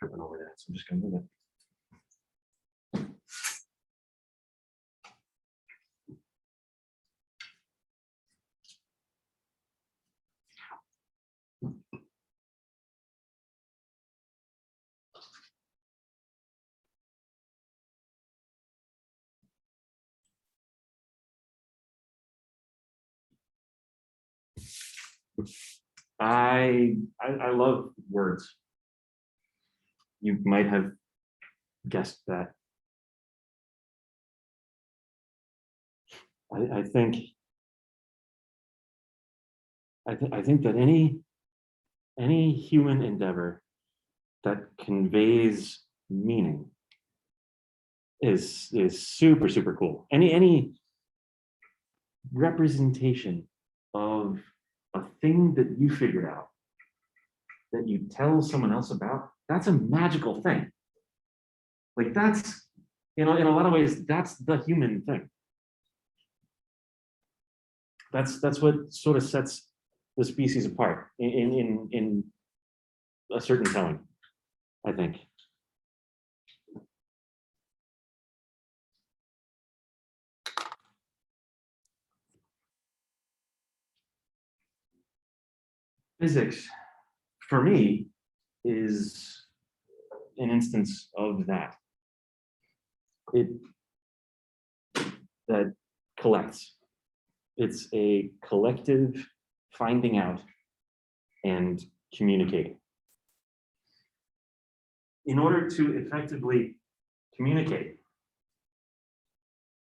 tripping over that, so I'm just gonna move it. I love words. You might have guessed that. I think that any human endeavor that conveys meaning is super cool. Any representation of a thing that you figured out that you tell someone else about, that's a magical thing. Like that's, in a lot of ways, that's the human thing. That's what sort of sets the species apart in a certain telling, I think. Physics, for me, is an instance of that. That collects. It's a collective finding out and communicating. In order to effectively communicate,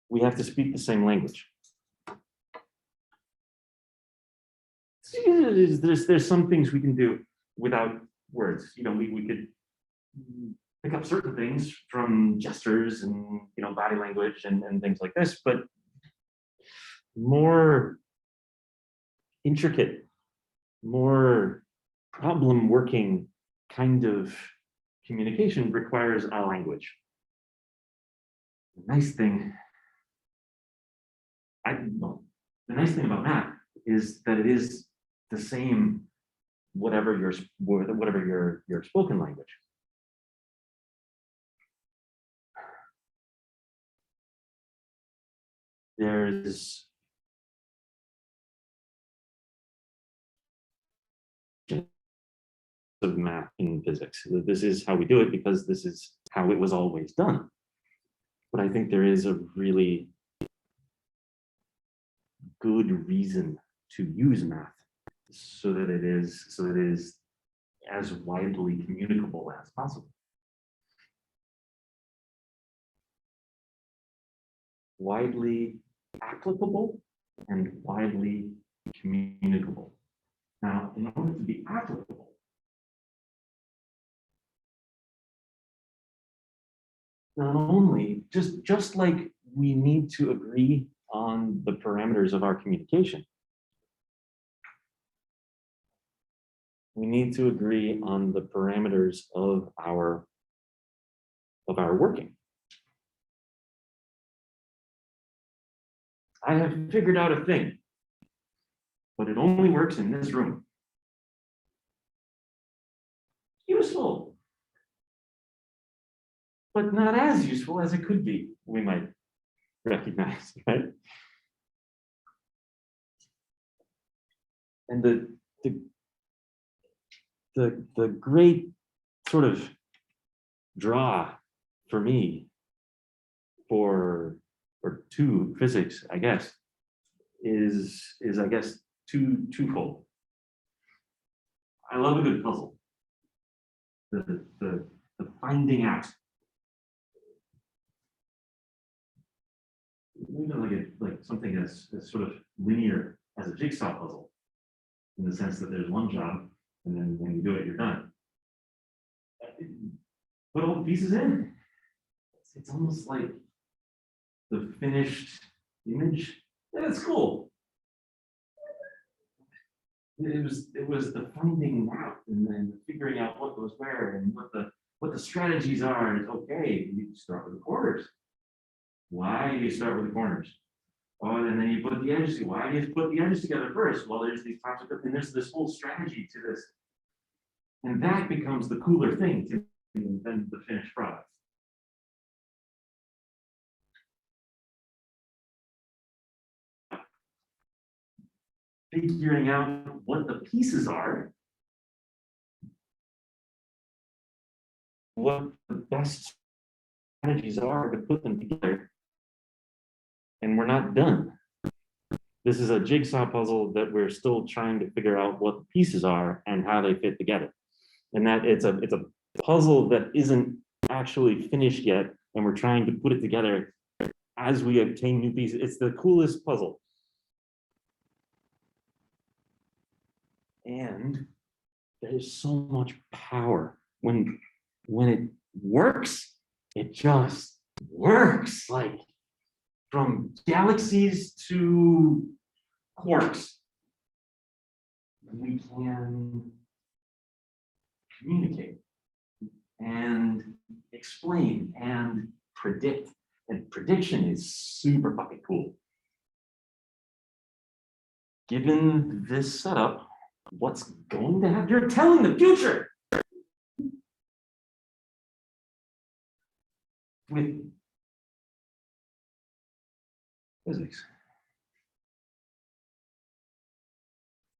we have to speak the same language. There's some things we can do without words. You know, we could pick up certain things from gestures and body language and things like this, but more intricate, more problem working kind of communication requires our language. The nice thing about math is that it is the same whatever your spoken language. There's of math in physics. This is how we do it because this is how it was always done. But I think there is a really good reason to use math so that it is as widely communicable as possible. Widely applicable and widely communicable. Now, in order to be applicable, not only just like we need to agree on the parameters of our communication, we need to agree on the parameters of our working. I have figured out a thing, but it only works in this room. Useful, but not as useful as it could be, we might recognize, right? And the great sort of draw for me to physics, I guess, is I guess twofold. I love a good puzzle. The finding out. Even like something as sort of linear as a jigsaw puzzle, in the sense that there's one job, and then when you do it, you're done. Put all the pieces in. It's almost like the finished image. Yeah, it's cool. It was the finding out and then figuring out what goes where and what the strategies are. And okay, you start with the corners. Why do you start with the corners? Oh, and then you put the edges. Why do you put the edges together first? Well, there's these types of, and there's this whole strategy to this. And that becomes the cooler thing to than the finished product. Figuring out what the pieces are, what the best strategies are to put them together, and we're not done. This is a jigsaw puzzle that we're still trying to figure out what the pieces are and how they fit together. And that it's a puzzle that isn't actually finished yet, and we're trying to put it together as we obtain new pieces. It's the coolest puzzle. And there's so much power when it works. It just works, like from galaxies to quarks. We can communicate and explain and predict. And prediction is super fucking cool. Given this setup, what's going to happen? You're telling the future. With physics.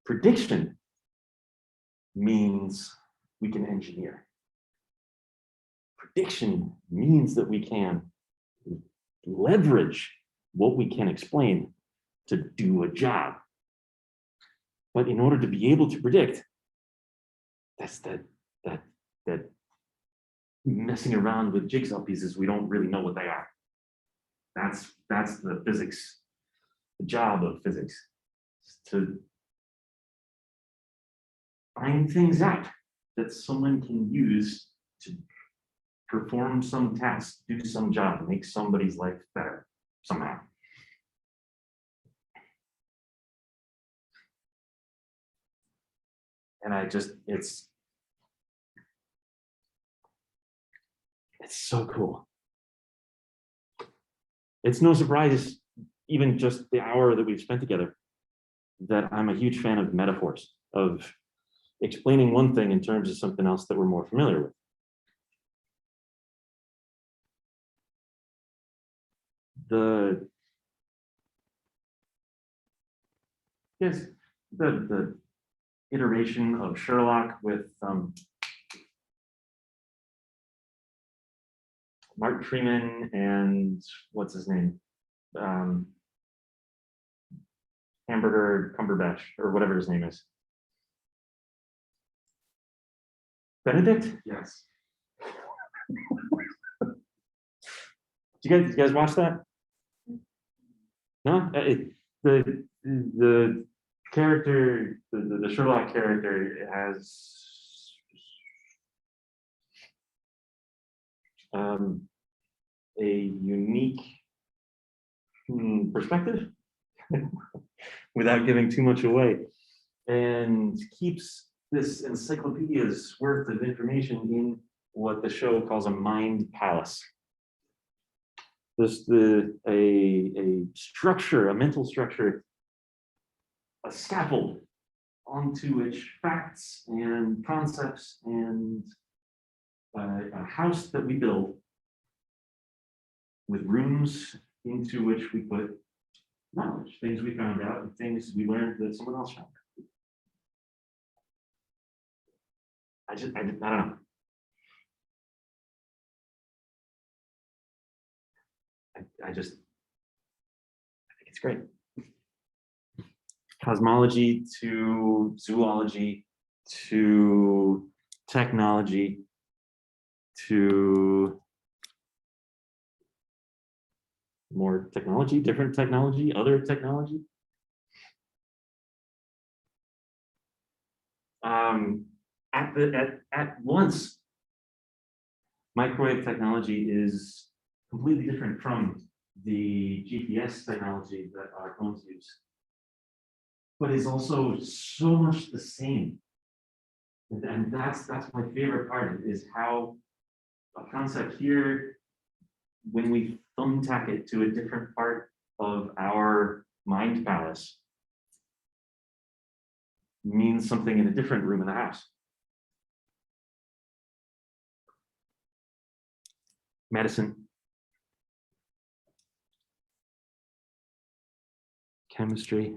Prediction means we can engineer. Prediction means that we can leverage what we can explain to do a job. But in order to be able to predict, that's that messing around with jigsaw pieces, we don't really know what they are. That's the physics, the job of physics, to find things out that someone can use to perform some task, do some job, make somebody's life better somehow. And it's so cool. It's no surprise, even just the hour that we've spent together, that I'm a huge fan of metaphors, of explaining one thing in terms of something else that we're more familiar with. The iteration of Sherlock with Martin Freeman and what's his name? Hamburger Cumberbatch, or whatever his name is. Benedict? Yes. Did you guys watch that? No? The character, the Sherlock character has a unique perspective without giving too much away, and keeps this encyclopedia's worth of information in what the show calls a mind palace. There's a structure, a mental structure, a scaffold onto which facts and concepts and a house that we build with rooms into which we put knowledge, things we found out and things we learned that someone else found out. I don't know. I think it's great. Cosmology to zoology to technology to more technology, different technology, other technology. At once, microwave technology is completely different from the GPS technology that our phones use, but is also so much the same. And that's my favorite part, is how a concept here, when we thumbtack it to a different part of our mind palace, means something in a different room in the house. medicine, chemistry,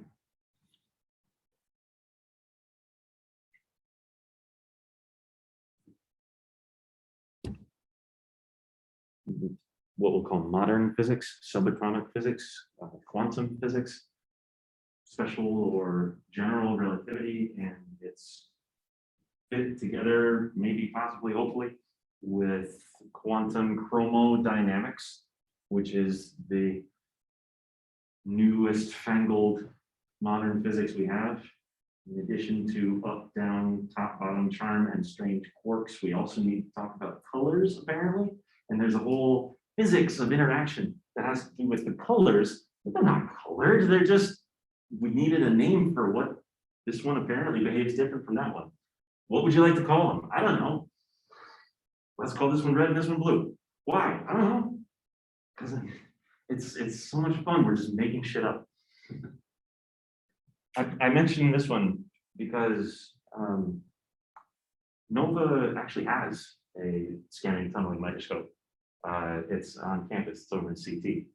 what we'll call modern physics, subatomic physics, quantum physics, special or general relativity, and it's fit together, maybe possibly, hopefully, with quantum chromodynamics, which is the newest fangled modern physics we have. In addition to up, down, top, bottom, charm, and strange quarks, we also need to talk about colors, apparently. And there's a whole physics of interaction that has to do with the colors, but they're not colored. They're just, we needed a name for what this one apparently behaves different from that one. What would you like to call them? I don't know. Let's call this one red and this one blue. Why? I don't know. Because it's so much fun. We're just making shit up. I mentioned this one because Nova actually has a scanning tunneling microscope. It's on campus. It's over in CT.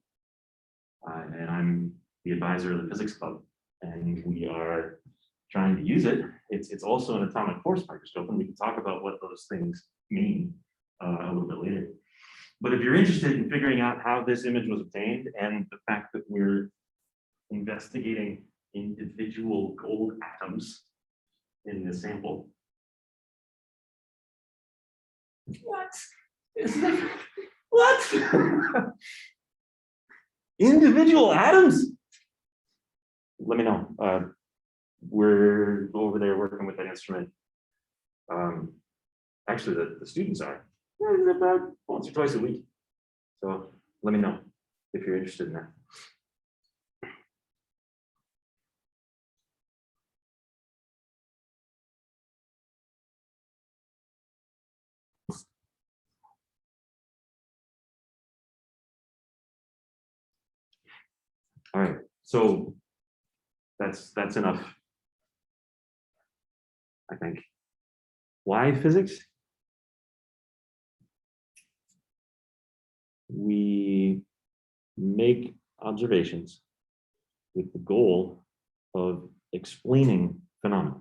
And I'm the advisor of the physics club. And we are trying to use it. It's also an atomic force microscope, and we can talk about what those things mean a little bit later. But if you're interested in figuring out how this image was obtained and the fact that we're investigating individual gold atoms in the sample. What? What? Individual atoms? Let me know. We're over there working with that instrument. Actually, the students are about once or twice a week. So let me know if you're interested in that. All right, so that's enough, I think. Why physics? We make observations with the goal of explaining phenomena.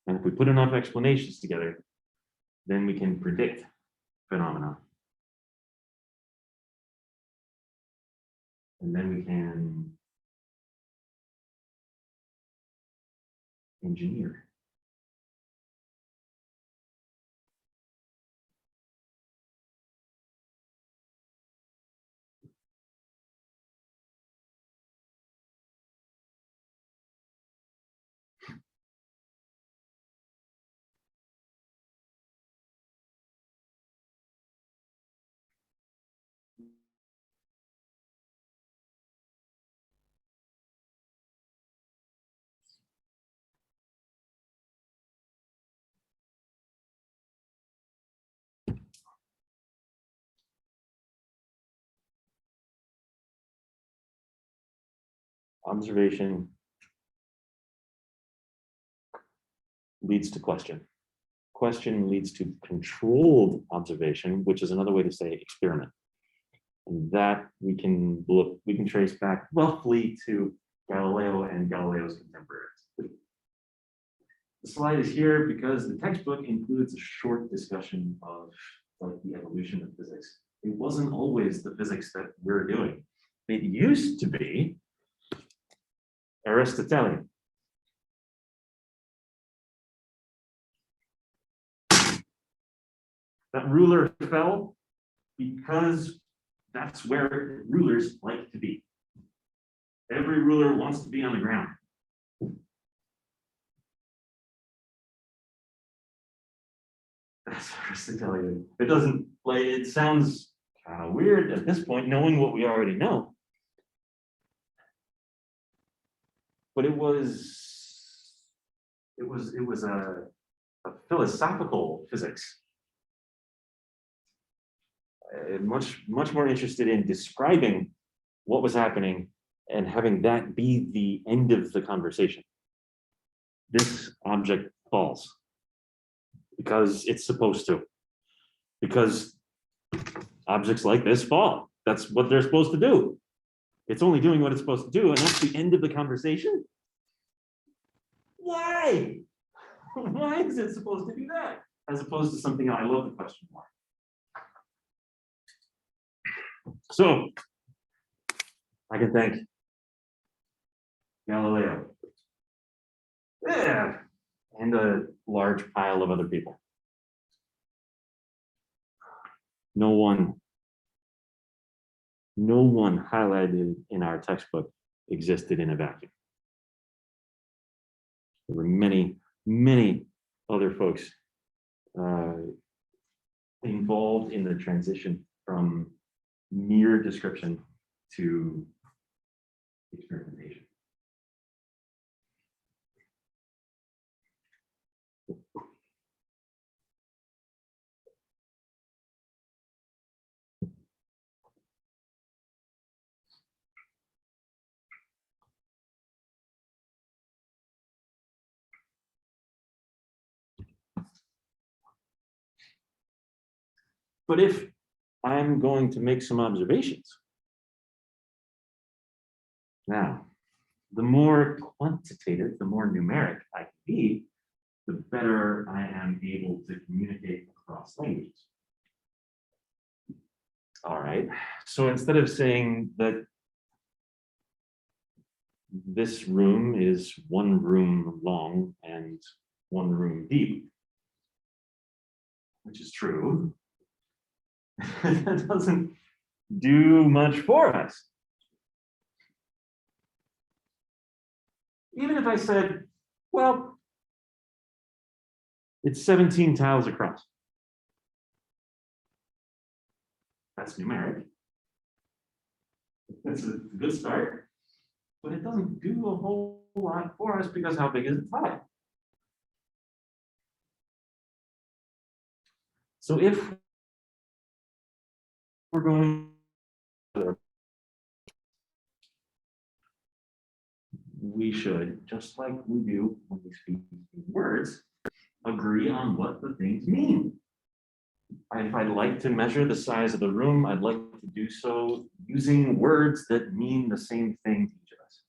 And if we put enough explanations together, then we can predict phenomena. And then we can engineer. Observation leads to question. Question leads to controlled observation, which is another way to say experiment. And that we can trace back roughly to Galileo and Galileo's contemporaries. The slide is here because the textbook includes a short discussion of the evolution of physics. It wasn't always the physics that we're doing. It used to be Aristotelian. That ruler fell because that's where rulers like to be. Every ruler wants to be on the ground. That's Aristotelian. It doesn't, like, it sounds kind of weird at this point, knowing what we already know. But it was a philosophical physics. Much more interested in describing what was happening and having that be the end of the conversation. This object falls because it's supposed to. Because Objects like this fall. That's what they're supposed to do. It's only doing what it's supposed to do, and that's the end of the conversation. Why? Why is it supposed to do that? As opposed to something I love the question more. So I can thank Galileo. Yeah, and a large pile of other people. No one highlighted in our textbook existed in a vacuum. There were many, many other folks involved in the transition from mere description to experimentation. But if I'm going to make some observations, now, the more quantitative, the more numeric I can be, the better I am able to communicate across languages. All right, so instead of saying that this room is one room long and one room deep, which is true, that doesn't do much for us. Even if I said, well, it's 17 tiles across. That's numeric. That's a good start, but it doesn't do a whole lot for us because how big is the tile? So if we're going, we should, just like we do when we speak words, agree on what the things mean. If I'd like to measure the size of the room, I'd like to do so using words that mean the same thing to each of us.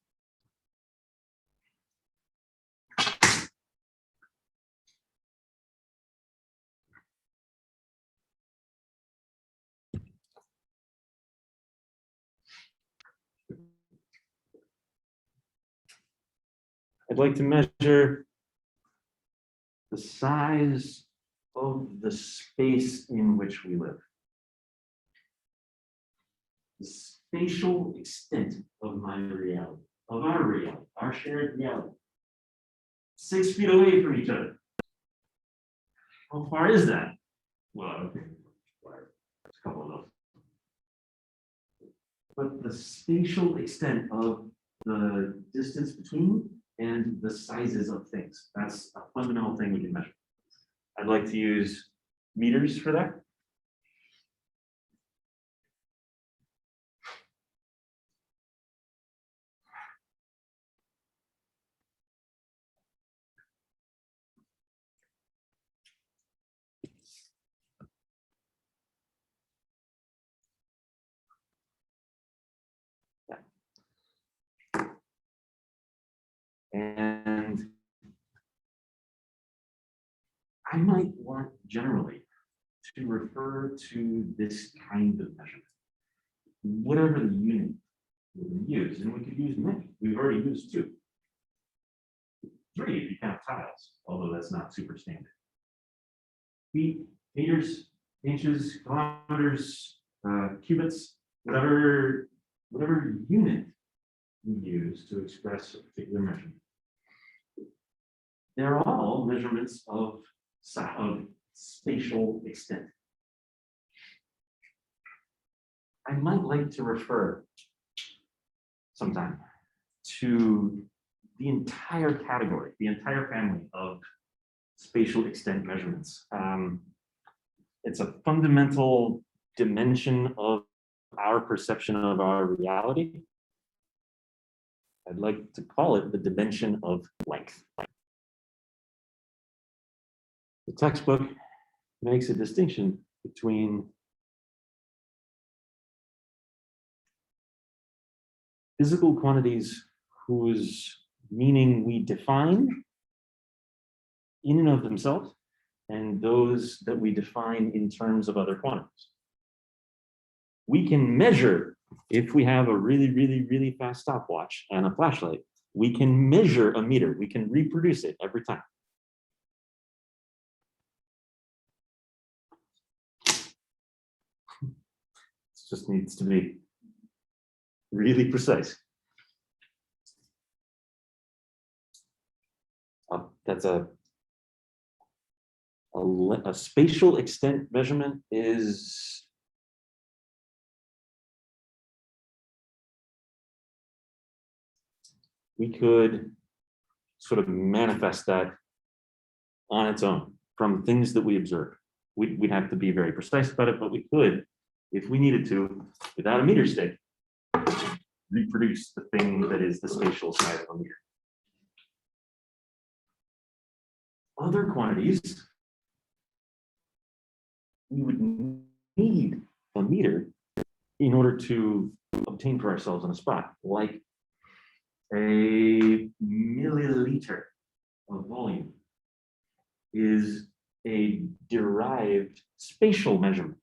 I'd like to measure the size of the space in which we live. The spatial extent of my reality, of our reality, our shared reality. 6 feet away from each other. How far is that? Well, okay, there's a couple of those. But the spatial extent of the distance between and the sizes of things, that's a fundamental thing we can measure. I'd like to use meters for that. And I might want generally to refer to this kind of measurement, whatever the unit we use, and we could use many. We've already used 2. 3 if you count tiles, although that's not super standard. Feet, meters, inches, kilometers, cubits, whatever unit we use to express a particular measurement. They're all measurements of spatial extent. I might like to refer sometime to the entire category, the entire family of spatial extent measurements. It's a fundamental dimension of our perception of our reality. I'd like to call it the dimension of length. The textbook makes a distinction between physical quantities whose meaning we define in and of themselves, and those that we define in terms of other quantities. We can measure, if we have a really, really, really fast stopwatch and a flashlight, we can measure a meter. We can reproduce it every time. It just needs to be really precise. That's a spatial extent measurement is we could sort of manifest that on its own from things that we observe. We'd have to be very precise about it, but we could, if we needed to, without a meter stick, reproduce the thing that is the spatial side of a meter. Other quantities, we would need a meter in order to obtain for ourselves on a spot, like a milliliter of volume is a derived spatial measurement.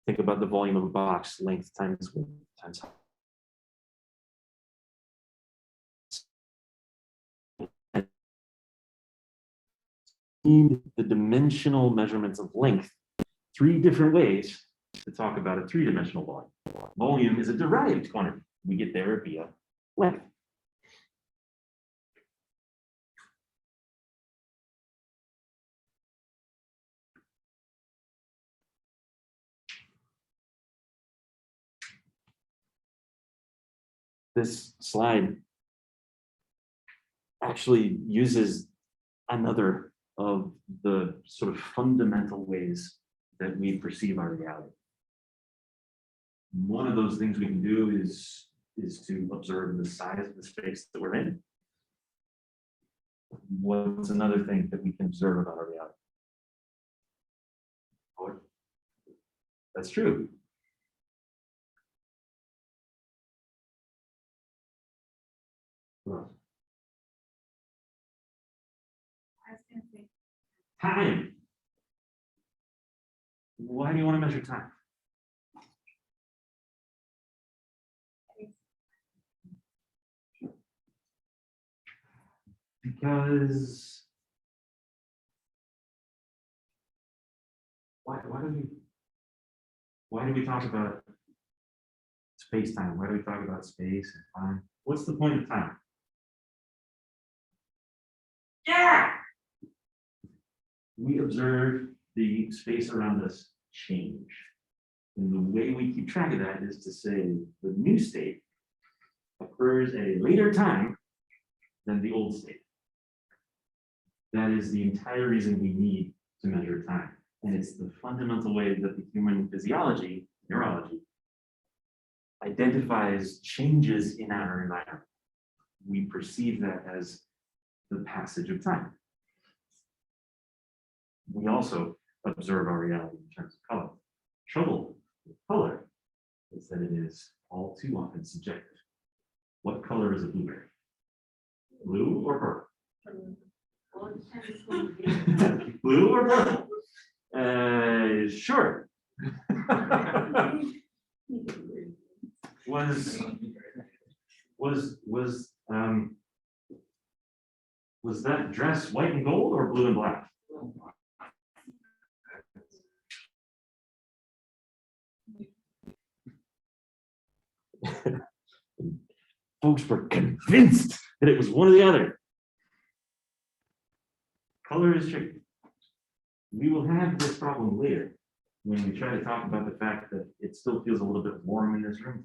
Think about the volume of a box, length times width times height. The dimensional measurements of length, 3 different ways to talk about a 3-dimensional volume. Volume is a derived quantity. We get there via length. This slide actually uses another of the sort of fundamental ways that we perceive our reality. One of those things we can do is to observe the size of the space that we're in. What's another thing that we can observe about our reality? Oh, that's true. Well, time. Why do you want to measure time? Because why do we talk about space-time? Why do we talk about space and time? What's the point of time? Yeah! We observe the space around us change. And the way we keep track of that is to say the new state occurs at a later time than the old state. That is the entire reason we need to measure time. And it's the fundamental way that the human physiology, neurology, identifies changes in our environment. We perceive that as the passage of time. We also observe our reality in terms of color. Trouble with color is that it is all too often subjective. What color is a blueberry? Blue or purple? Blue or purple? Sure. Was that dress white and gold or blue and black? Folks were convinced that it was one or the other. Color is tricky. We will have this problem later when we try to talk about the fact that it still feels a little bit warm in this room.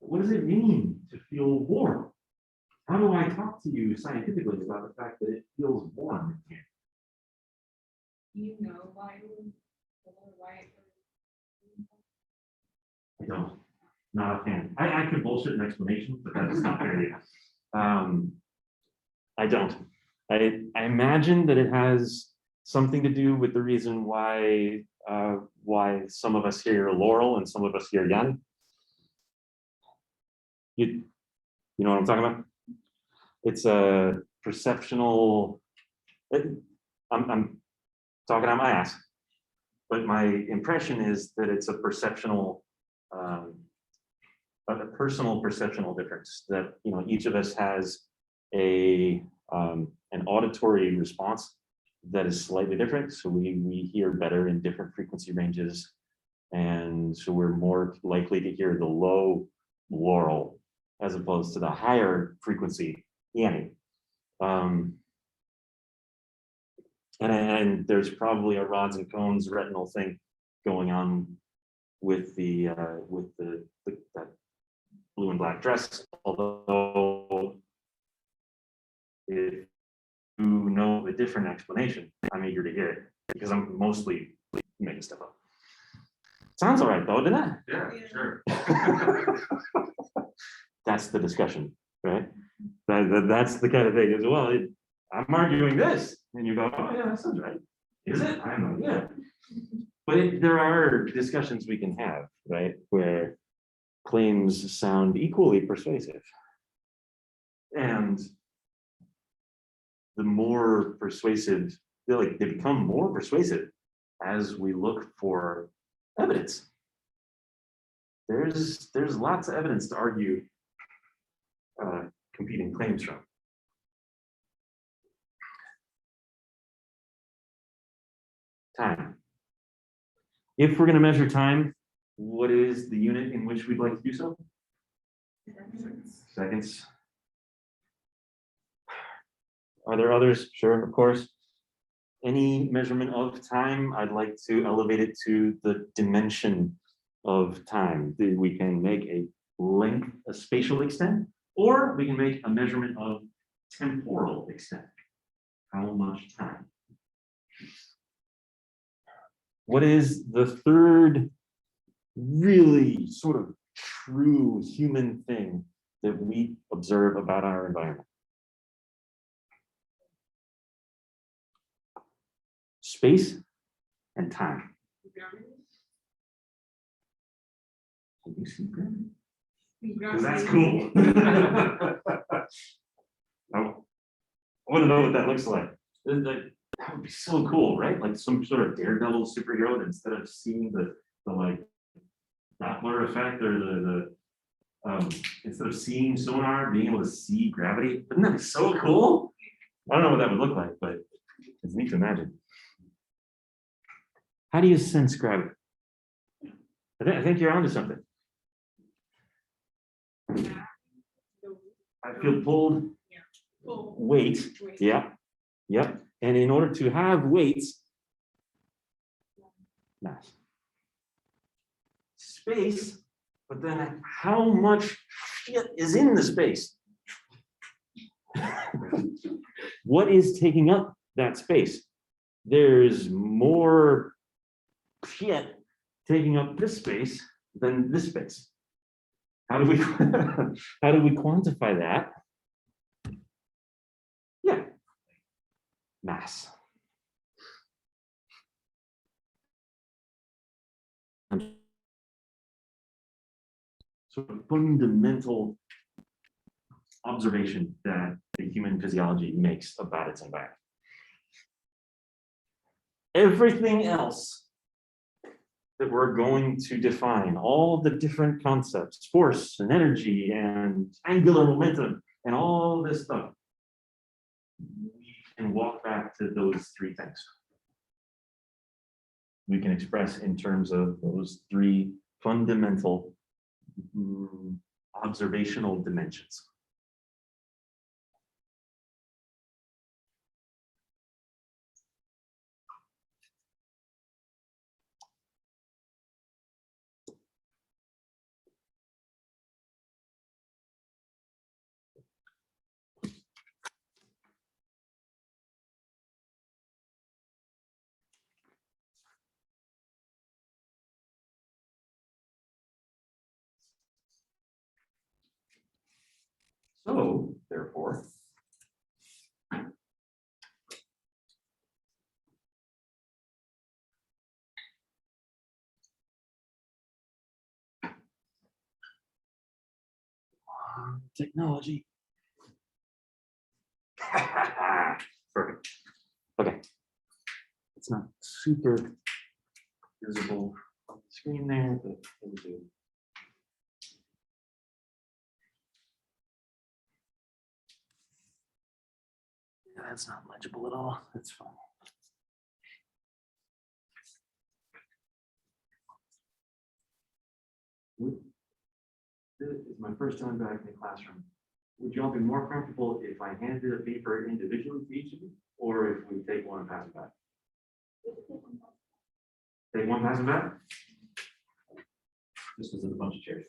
What does it mean to feel warm? How do I talk to you scientifically about the fact that it feels warm in here? You know why? I don't. Not offhand. I could bullshit an explanation, but that is not fair yet. I don't. I imagine that it has something to do with the reason why why some of us hear Laurel and some of us hear Jan? You know what I'm talking about? It's a perceptional, I'm talking out my ass, but my impression is that it's a perceptional, a personal perceptional difference that, you know, each of us has an auditory response that is slightly different. So we hear better in different frequency ranges. And so we're more likely to hear the low Laurel as opposed to the higher frequency Yanni. And there's probably a rods and cones retinal thing going on with that blue and black dress. Although if you know a different explanation, I'm eager to hear it because I'm mostly making stuff up. Sounds all right though, doesn't it? Yeah, sure. That's the discussion, right? That's the kind of thing as well. I'm arguing this, and you go, oh yeah, that sounds right. Is it? I'm like, yeah. But there are discussions we can have, right, where claims sound equally persuasive. And the more persuasive, they become more persuasive as we look for evidence. There's lots of evidence to argue competing claims from. Time. If we're going to measure time, what is the unit in which we'd like to do so? Seconds. Are there others? Sure, of course. Any measurement of time, I'd like to elevate it to the dimension of time. We can make a length, a spatial extent, or we can make a measurement of temporal extent. How much time? What is the third really sort of true human thing that we observe about our environment? Space and time. Can you see gravity? Because that's cool. I want to know what that looks like. That would be so cool, right? Like some sort of daredevil superhero that instead of seeing the like Doppler effect or the instead of seeing sonar, being able to see gravity. Wouldn't that be so cool? I don't know what that would look like, but it's neat to imagine. How do you sense gravity? I think you're onto something. I feel pulled. Weight. Yeah. Yep. And in order to have weights, mass. Space, but then how much shit is in the space? What is taking up that space? There's more shit taking up this space than this space. How do we quantify that? Yeah, mass. Sort of fundamental observation that the human physiology makes about its environment. Everything else that we're going to define, all the different concepts, force and energy and angular momentum and all this stuff, we can walk back to those three things. We can express in terms of those three fundamental observational dimensions. So, therefore, Technology. Perfect. Okay. It's not super visible on the screen there, but it'll do. Yeah, that's not legible at all. That's fine. This is my first time back in the classroom. Would you all be more comfortable if I handed a paper individually to each of you, or if we take one and pass it back? Take one, pass it back? This was in a bunch of chairs.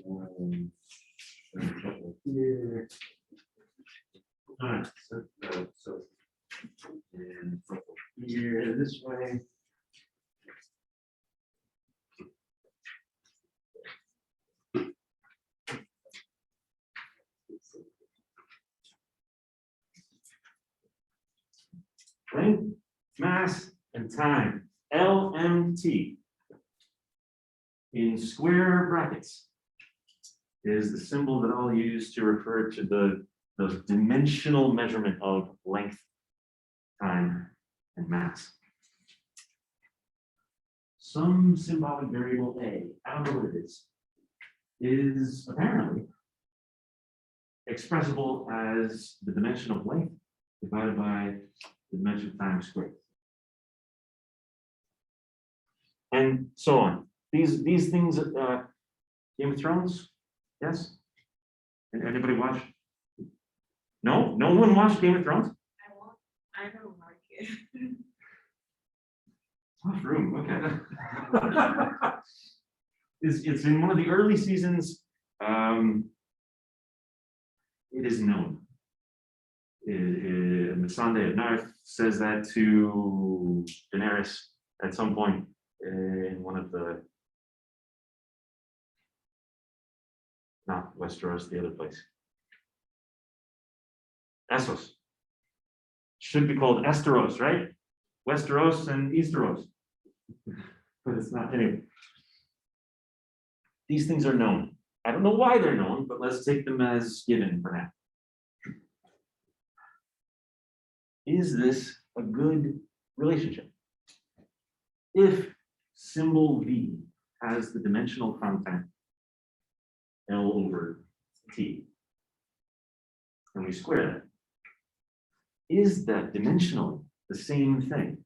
And a couple here. All right, so and a couple here this way. Length, mass, and time, LMT. In square brackets is the symbol that I'll use to refer to the dimensional measurement of length, time, and mass. Some symbolic variable A, I don't know what it is apparently expressible as the dimension of length divided by the dimension of time squared. And so on. These things, Game of Thrones, yes? Anybody watch? No, no one watched Game of Thrones? I don't like it. Tough room, okay. It's in one of the early seasons. It is known. Missandei of Narth says that to Daenerys at some point in one of the, not Westeros, the other place. Essos. Should be called Esteros, right? Westeros and Easteros. But it's not, anyway. These things are known. I don't know why they're known, but let's take them as given for now. Is this a good relationship? If symbol V has the dimensional content L over T, and we square that, is that dimensionally the same thing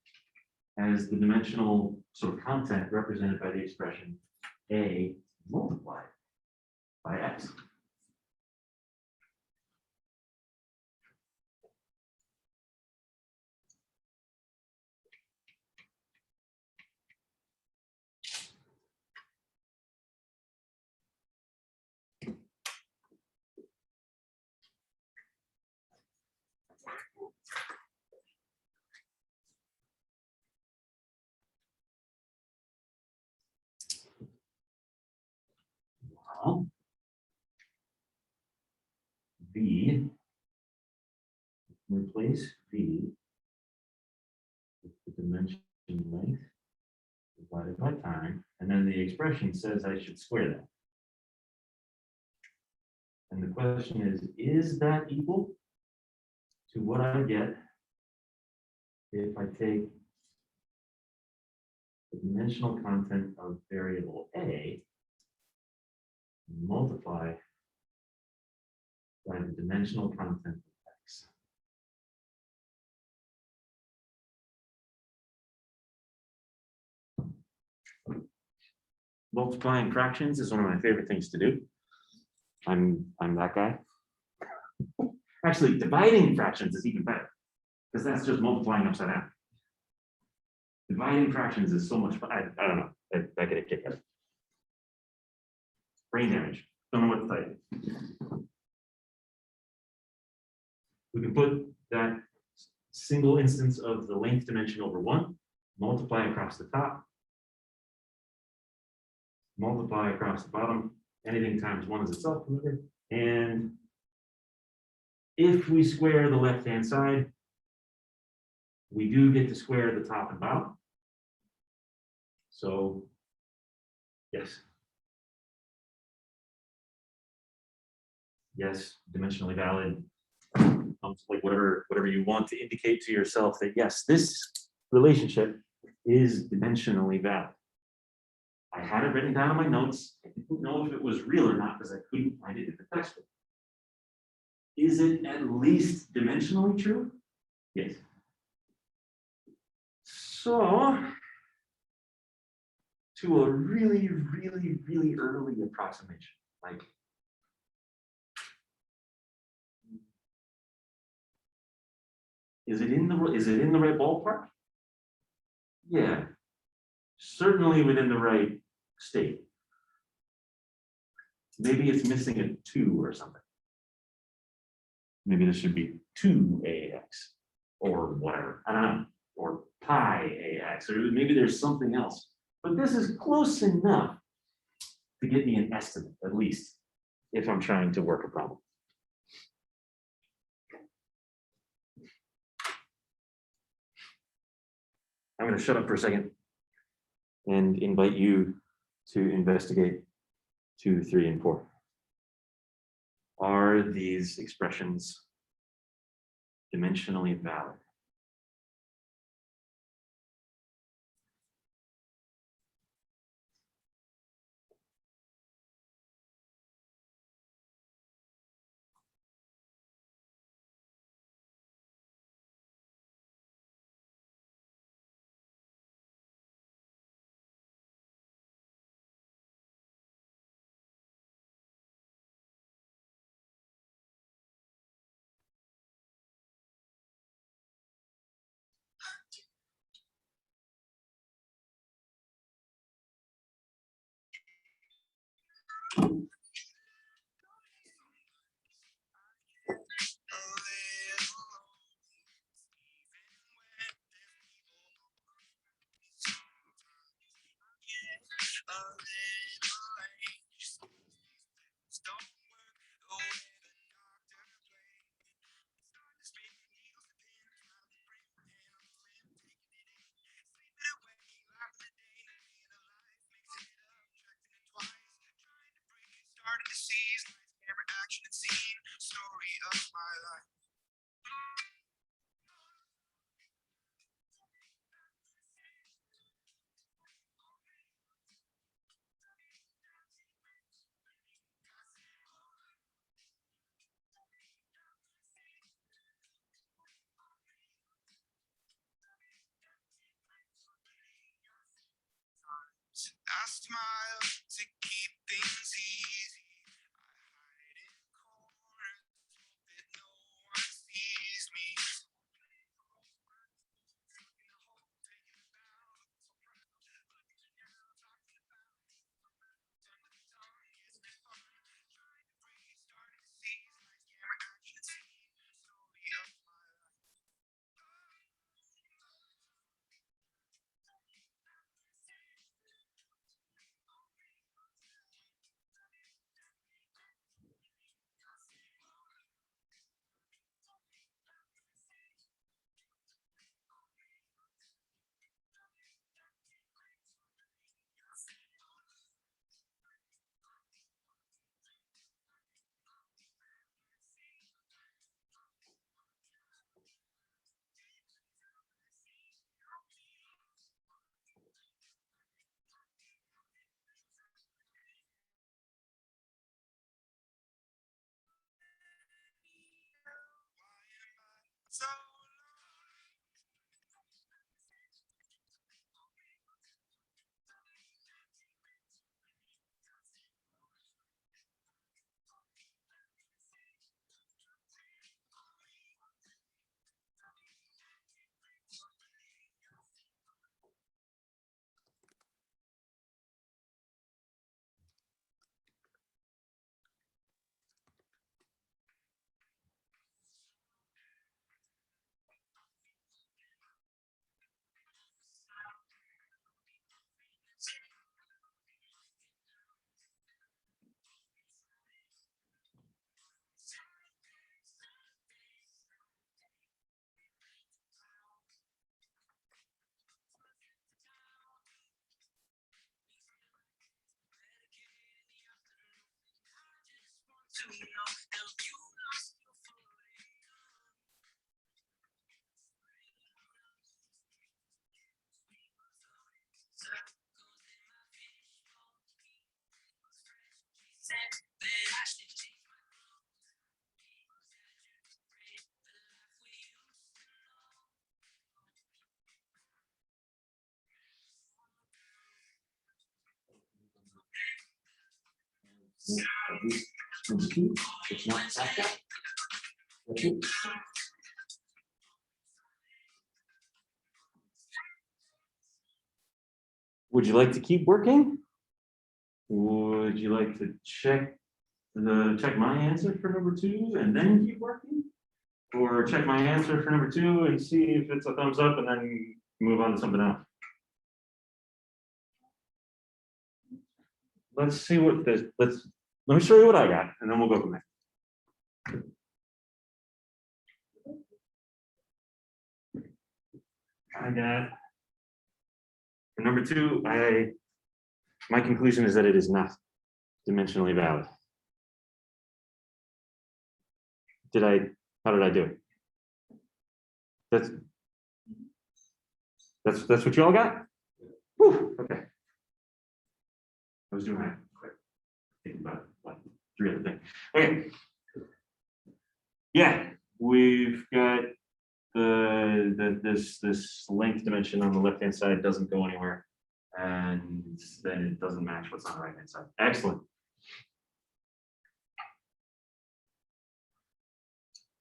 as the dimensional sort of content represented by the expression A multiplied by X? Well, V, replace V with the dimension length divided by time, and then the expression says I should square that. And the question is that equal to what I get if I take the dimensional content of variable A and multiply by the dimensional content of X? Multiplying fractions is one of my favorite things to do. I'm that guy. Actually, dividing fractions is even better, because that's just multiplying upside down. Dividing fractions is so much fun. I don't know. I get a kick out of it. Brain damage. Don't know what to type. We can put that single instance of the length dimension over 1, multiply across the top, multiply across the bottom. Anything times 1 is itself, remember? And if we square the left-hand side, we do get to square the top and bottom. So, yes. yes, dimensionally valid. Like whatever you want to indicate to yourself that yes, this relationship is dimensionally valid. I had it written down in my notes. I didn't know if it was real or not because I couldn't find it in the textbook. Is it at least dimensionally true? Yes. So, to a really, really, really early approximation, like is it in the right ballpark? Yeah, certainly within the right state. Maybe it's missing a 2 or something. Maybe this should be 2ax or whatever. I don't know. Or pi ax, or maybe there's something else. But this is close enough to get me an estimate, at least, if I'm trying to work a problem. I'm going to shut up for a second and invite you to investigate 2, 3, and 4. Are these expressions dimensionally valid? I smile to keep things easy. I hide in corners, hope that no one sees me. So to know It's not stacked up. That's it. Would you like to keep working? Would you like to check my answer for number 2 and then keep working? Or check my answer for number 2 and see if it's a thumbs up and then move on to something else? Let's see what this, let me show you what I got and then we'll go from there. I got, for number 2, my conclusion is that it is not dimensionally valid. How did I do it? That's what you all got? Whew, okay. I was doing that quick. Thinking about like 3 other things. Okay. Yeah, we've got this length dimension on the left-hand side doesn't go anywhere. And then it doesn't match what's on the right-hand side. Excellent.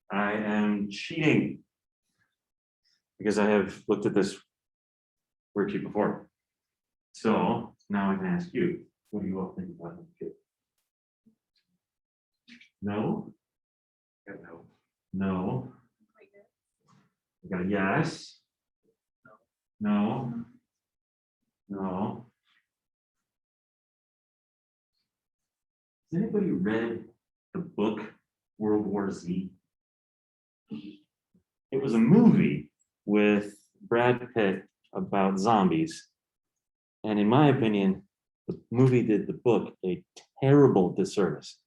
I am cheating because I have looked at this worksheet before. So now I can ask you, what do you all think about it? No? No. No. I got a yes. No. No. Has anybody read the book World War Z? It was a movie with Brad Pitt about zombies. And in my opinion, the movie did the book a terrible disservice.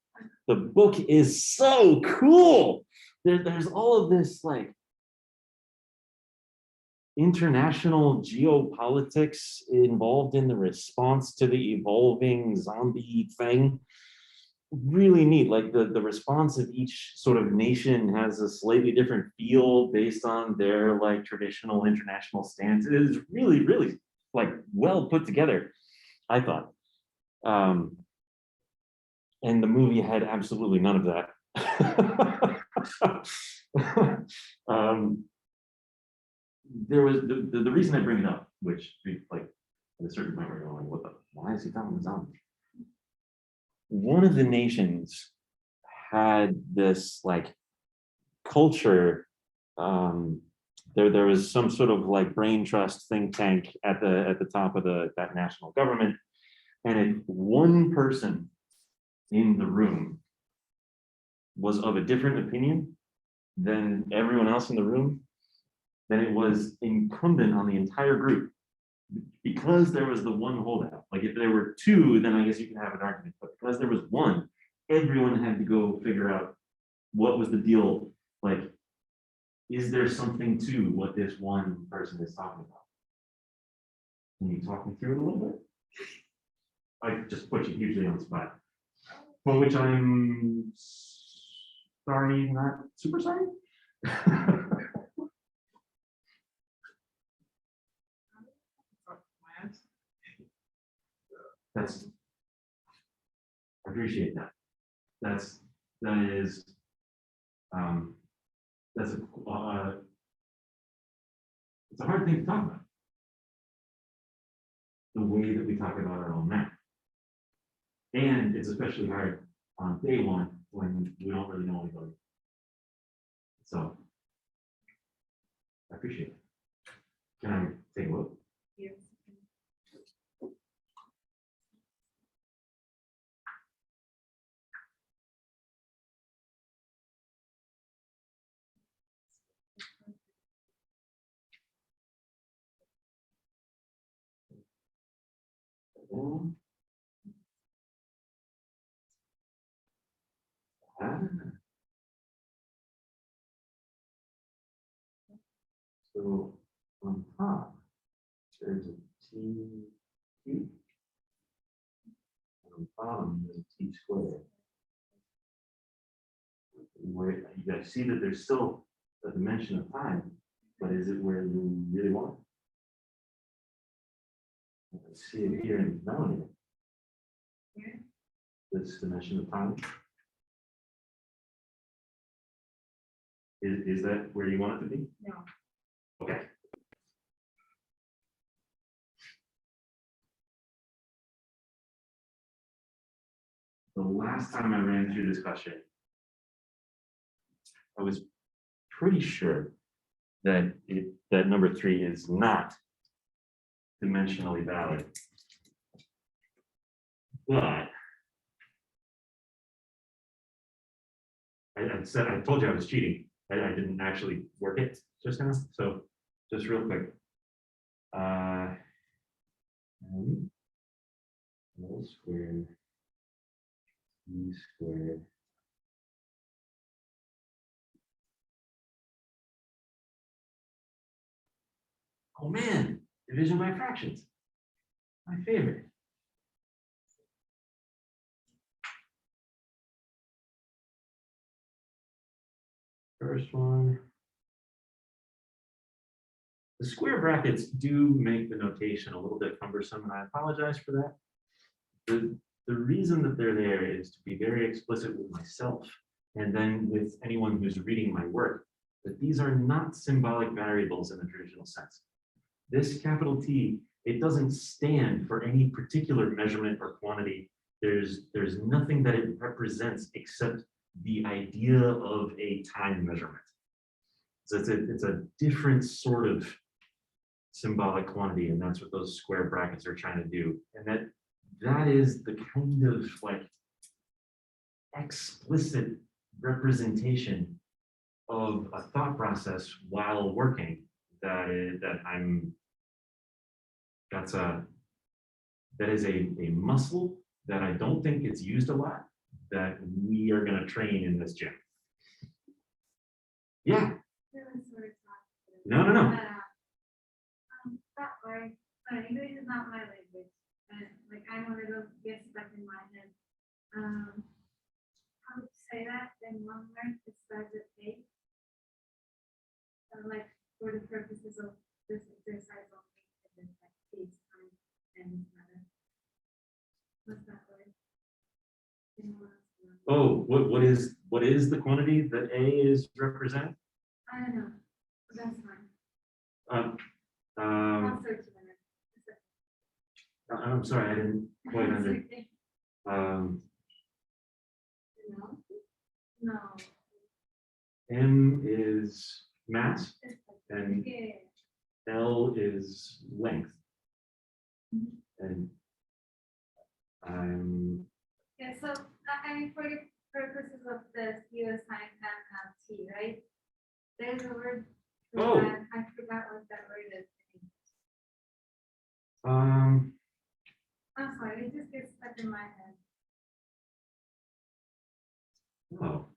The book is so cool. There's all of this like international geopolitics involved in the response to the evolving zombie thing. Really neat. Like the response of each sort of nation has a slightly different feel based on their like traditional international stance. It is really, really like well put together, I thought. And the movie had absolutely none of that. There was the reason I bring it up, which like at a certain point we're going, why is he talking about zombies? One of the nations had this like culture. There was some sort of like brain trust think tank at the top of that national government, and if one person in the room was of a different opinion than everyone else in the room, then it was incumbent on the entire group, because there was the one holdout. Like if there were 2, then I guess you could have an argument, but because there was 1, everyone had to go figure out what was the deal. Like, is there something to what this one person is talking about? Can you talk me through it a little bit? I just put you hugely on the spot, for which I'm sorry, not super sorry. That's, I appreciate that. That is, that's it's a hard thing to talk about. The way that we talk about our own math. And it's especially hard on day 1 when we don't really know anybody. So I appreciate it. Can I take a look? Yes. So on top, there's a T, Q. on the bottom is t squared. Where you guys see that there's still a dimension of time, but is it where you really want it? Let's see it here in the denominator. This dimension of time. Is that where you want it to be? No. Okay. The last time I ran through this question, I was pretty sure that that number 3 is not dimensionally valid. But I told you I was cheating. I didn't actually work it just now. So just real quick. L squared e squared oh man, division by fractions. My favorite. First one. The square brackets do make the notation a little bit cumbersome, and I apologize for that. The reason that they're there is to be very explicit with myself and then with anyone who's reading my work, that these are not symbolic variables in the traditional sense. This capital T, it doesn't stand for any particular measurement or quantity. There's nothing that it represents except the idea of a time measurement. So it's a different sort of symbolic quantity, and that's what those square brackets are trying to do. And that is the kind of like explicit representation of a thought process while working that is a muscle that I don't think gets used a lot, that we are going to train in this gym. Yeah. No. That word, English is not my language. And like I know it'll get stuck in my head. How would you say that in one word? It starts with A. Like for the purposes of this exercise only, it is like space, time, and matter. What's that word? Oh, what is the quantity that A is represent? I don't know. That's fine. I'll search a minute. I'm sorry, I didn't quite understand. No. M is mass and Yeah. L is length. Mhm. And Yeah, so I mean, for the purposes of this, you assign M T, right? There's a word for Oh. that. I forgot what that word is. I'm I'm sorry, it just gets stuck in my head. oh,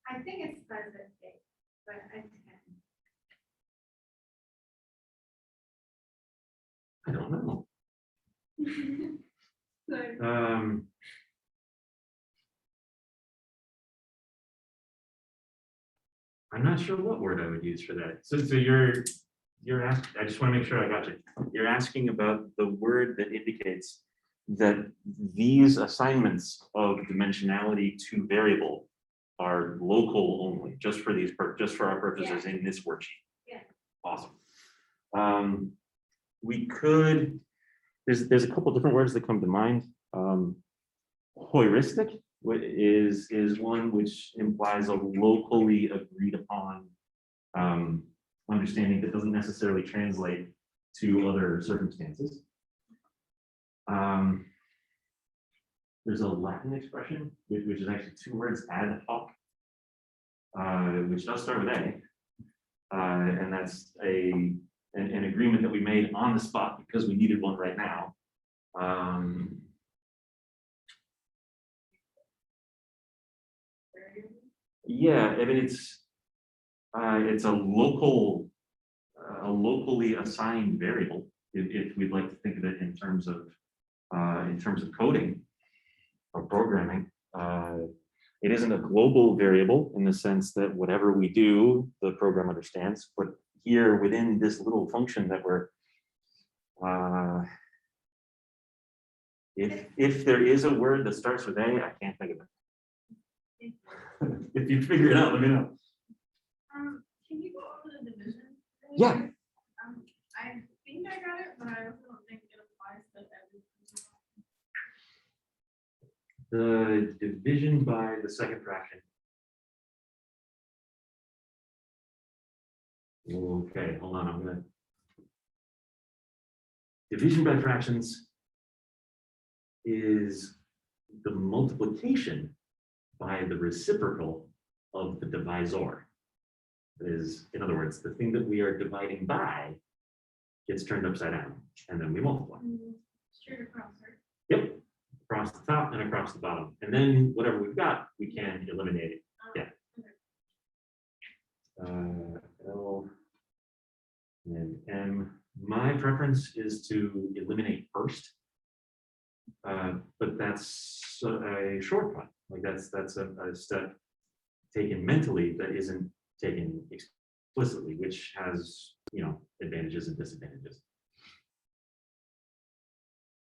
I think it starts with A, but I can't. I don't know. Sorry. I'm not sure what word I would use for that. So you're asking, I just want to make sure I got you. You're asking about the word that indicates that these assignments of dimensionality to variable are local only, just for our purposes in this worksheet. Yeah. Awesome. We could, there's a couple different words that come to mind. Heuristic is one which implies a locally agreed upon understanding that doesn't necessarily translate to other circumstances. There's a Latin expression, which is actually two words, ad hoc, which does start with A. And that's an agreement that we made on the spot because we needed one right now. Yeah, I mean, it's a locally assigned variable, if we'd like to think of it in terms of coding. of programming. It isn't a global variable in the sense that whatever we do, the program understands, but here within this little function that we're, if there is a word that starts with A, I can't think of it. If you figure it out, let me know. Can you go over the division? Yeah. I think I got it, but I also don't think it applies to every. The division by the second fraction. Okay, hold on, I'm gonna. Division by fractions is the multiplication by the reciprocal of the divisor. That is, in other words, the thing that we are dividing by gets turned upside down, and then we multiply. Straight across, right? Yep, across the top and across the bottom. And then whatever we've got, we can eliminate it. Yeah. L and M. My preference is to eliminate first. But that's a shortcut. Like that's a step taken mentally that isn't taken explicitly, which has, you know, advantages and disadvantages.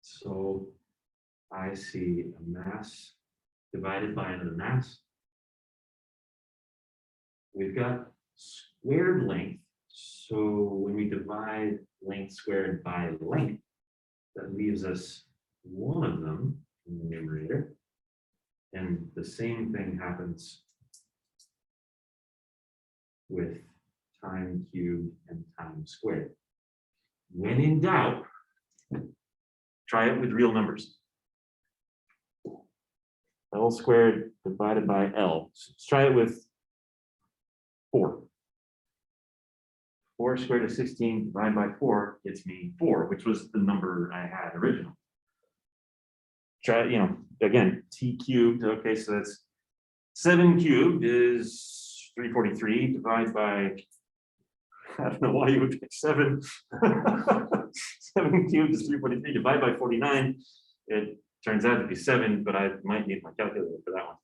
So I see a mass divided by another mass. We've got squared length. So when we divide length squared by length, that leaves us one of them in the numerator. And the same thing happens with time cubed and time squared. When in doubt, try it with real numbers. L squared divided by L. Let's try it with 4. 4 squared is 16 divided by 4 gets me 4, which was the number I had originally. Try, you know, again, t cubed. Okay, so that's 7 cubed is 343 divided by, I don't know why you would pick 7. 7 cubed is 343 divided by 49. It turns out to be 7, but I might need my calculator for that one.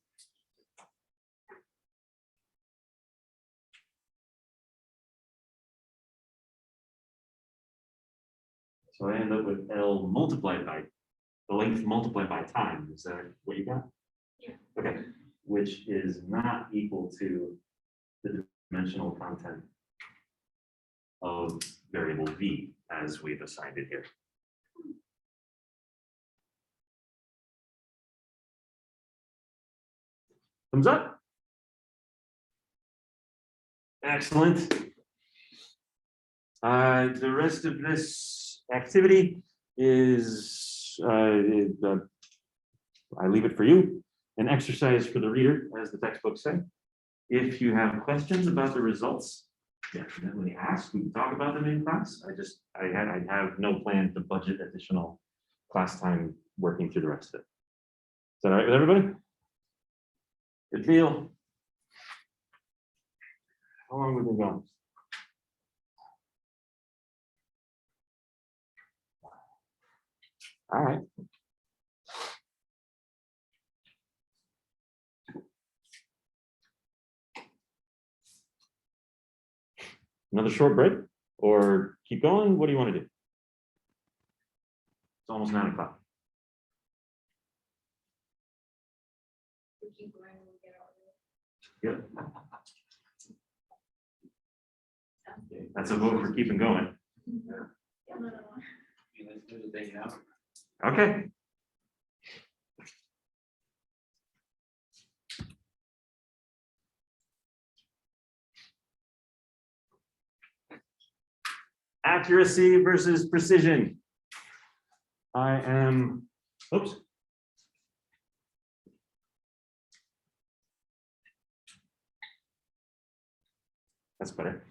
So I end up with L multiplied by the length multiplied by time. Is that what you got? Yeah. Okay, which is not equal to the dimensional content of variable v as we've assigned it here. Thumbs up. Excellent. The rest of this activity is, I leave it for you, an exercise for the reader, as the textbooks say. If you have questions about the results, definitely ask. We can talk about them in class. I have no plan to budget additional class time working through the rest of it. Is that all right with everybody? Good deal. How long have we been going? All right. Another short break or keep going? What do you want to do? It's almost 9 o'clock. We keep going, we'll get out of Yep. it. That's a vote for keeping going. Let's do the thing now. Okay. Accuracy versus precision. I am, oops. That's better.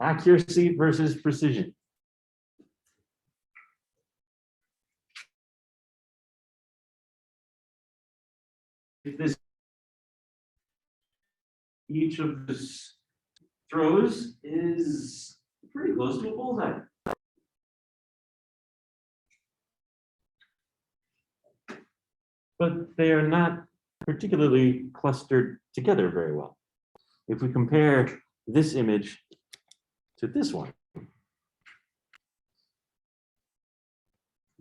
Accuracy versus precision. If this, each of this throws is pretty close to a bullseye. but they are not particularly clustered together very well. If we compare this image to this one,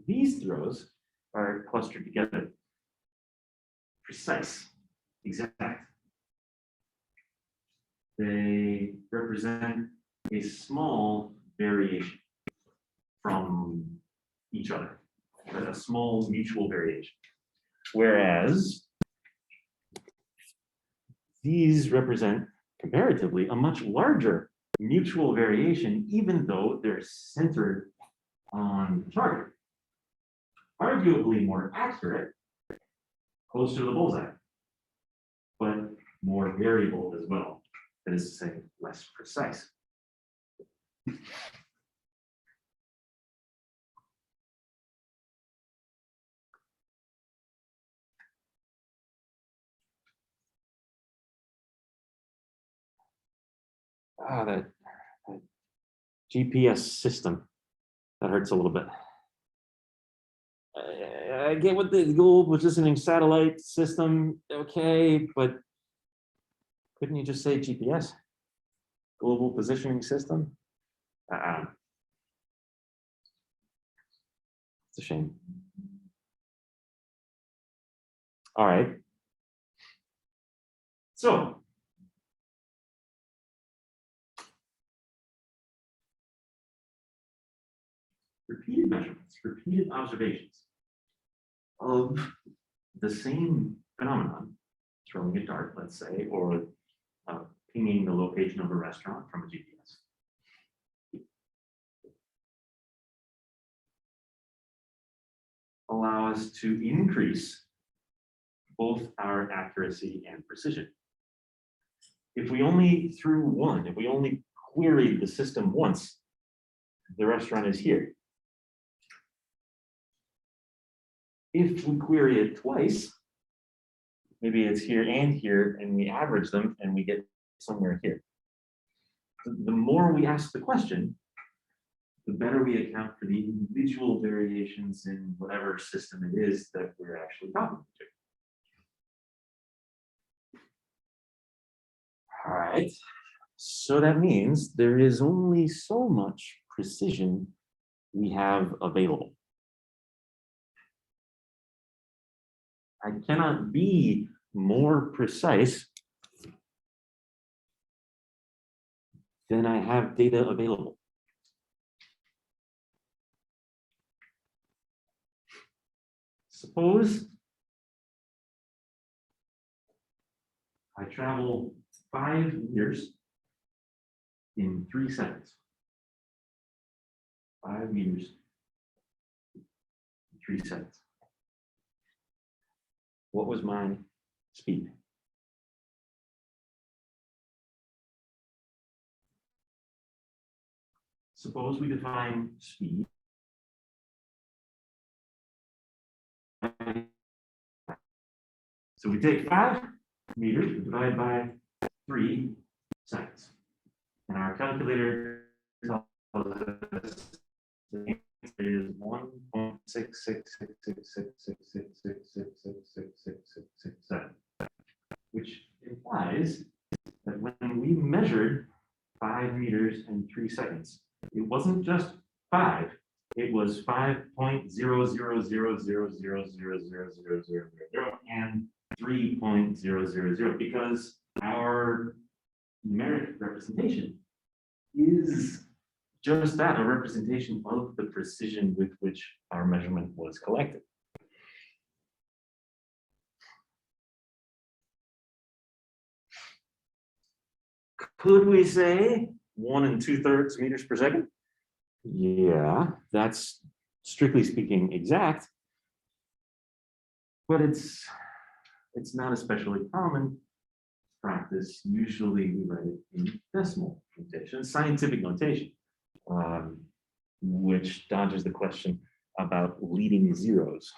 these throws are clustered together. Precise, exact. They represent a small variation from each other, a small mutual variation. Whereas these represent comparatively a much larger mutual variation, even though they're centered on the target. Arguably more accurate, closer to the bullseye, but more variable as well. That is to say, less precise. That GPS system, that hurts a little bit. I get what the global positioning satellite system, okay, but couldn't you just say GPS? Global positioning system? It's a shame. All right. So, repeated measurements, repeated observations of the same phenomenon, throwing a dart, let's say, or pinging the location of a restaurant from a GPS. Allow us to increase both our accuracy and precision. If we only threw one, if we only queried the system once, the restaurant is here. If we query it twice, maybe it's here, and we average them, and we get somewhere here. The more we ask the question, the better we account for the individual variations in whatever system it is that we're actually talking to. All right, so that means there is only so much precision we have available. I cannot be more precise than I have data available. Suppose I travel 5 meters in 3 seconds. 5 meters in 3 seconds. What was my speed? Suppose we define speed. So we take 5 meters, we divide by 3 seconds. And our calculator tells us the answer is 1.6666666666666667, which implies that when we measured 5 meters in 3 seconds, it wasn't just 5, it was 5.00000000000 and 3.000, because our numeric representation is just that, a representation of the precision with which our measurement was collected. Could we say 1 2/3 meters per second? Yeah, that's strictly speaking exact, but it's not especially common practice. Usually we write it in decimal notation, scientific notation, which dodges the question about leading zeros.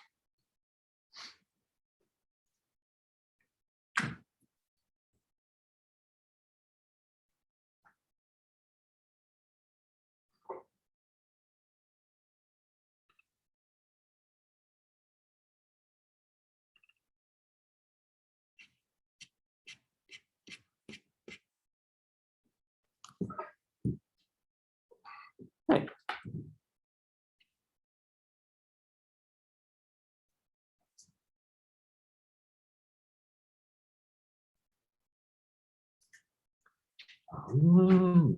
Oh.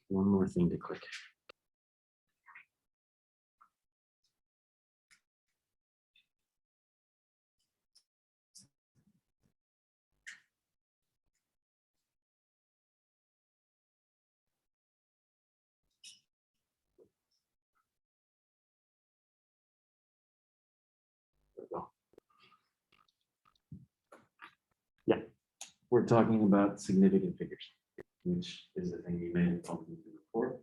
One more thing to click. There we go. Yeah, we're talking about significant figures, which is the thing you may have bumped into before.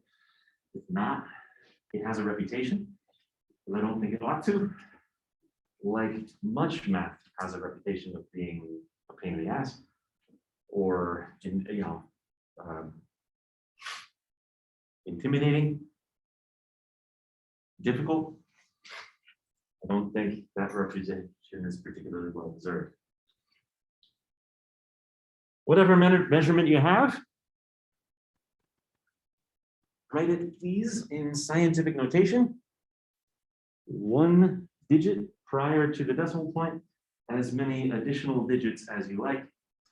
If not, it has a reputation, but I don't think it ought to. Like much math has a reputation of being a pain in the ass, or intimidating, difficult. I don't think that representation is particularly well deserved. Whatever measurement you have, write it please in scientific notation. 1 digit prior to the decimal point, as many additional digits as you like,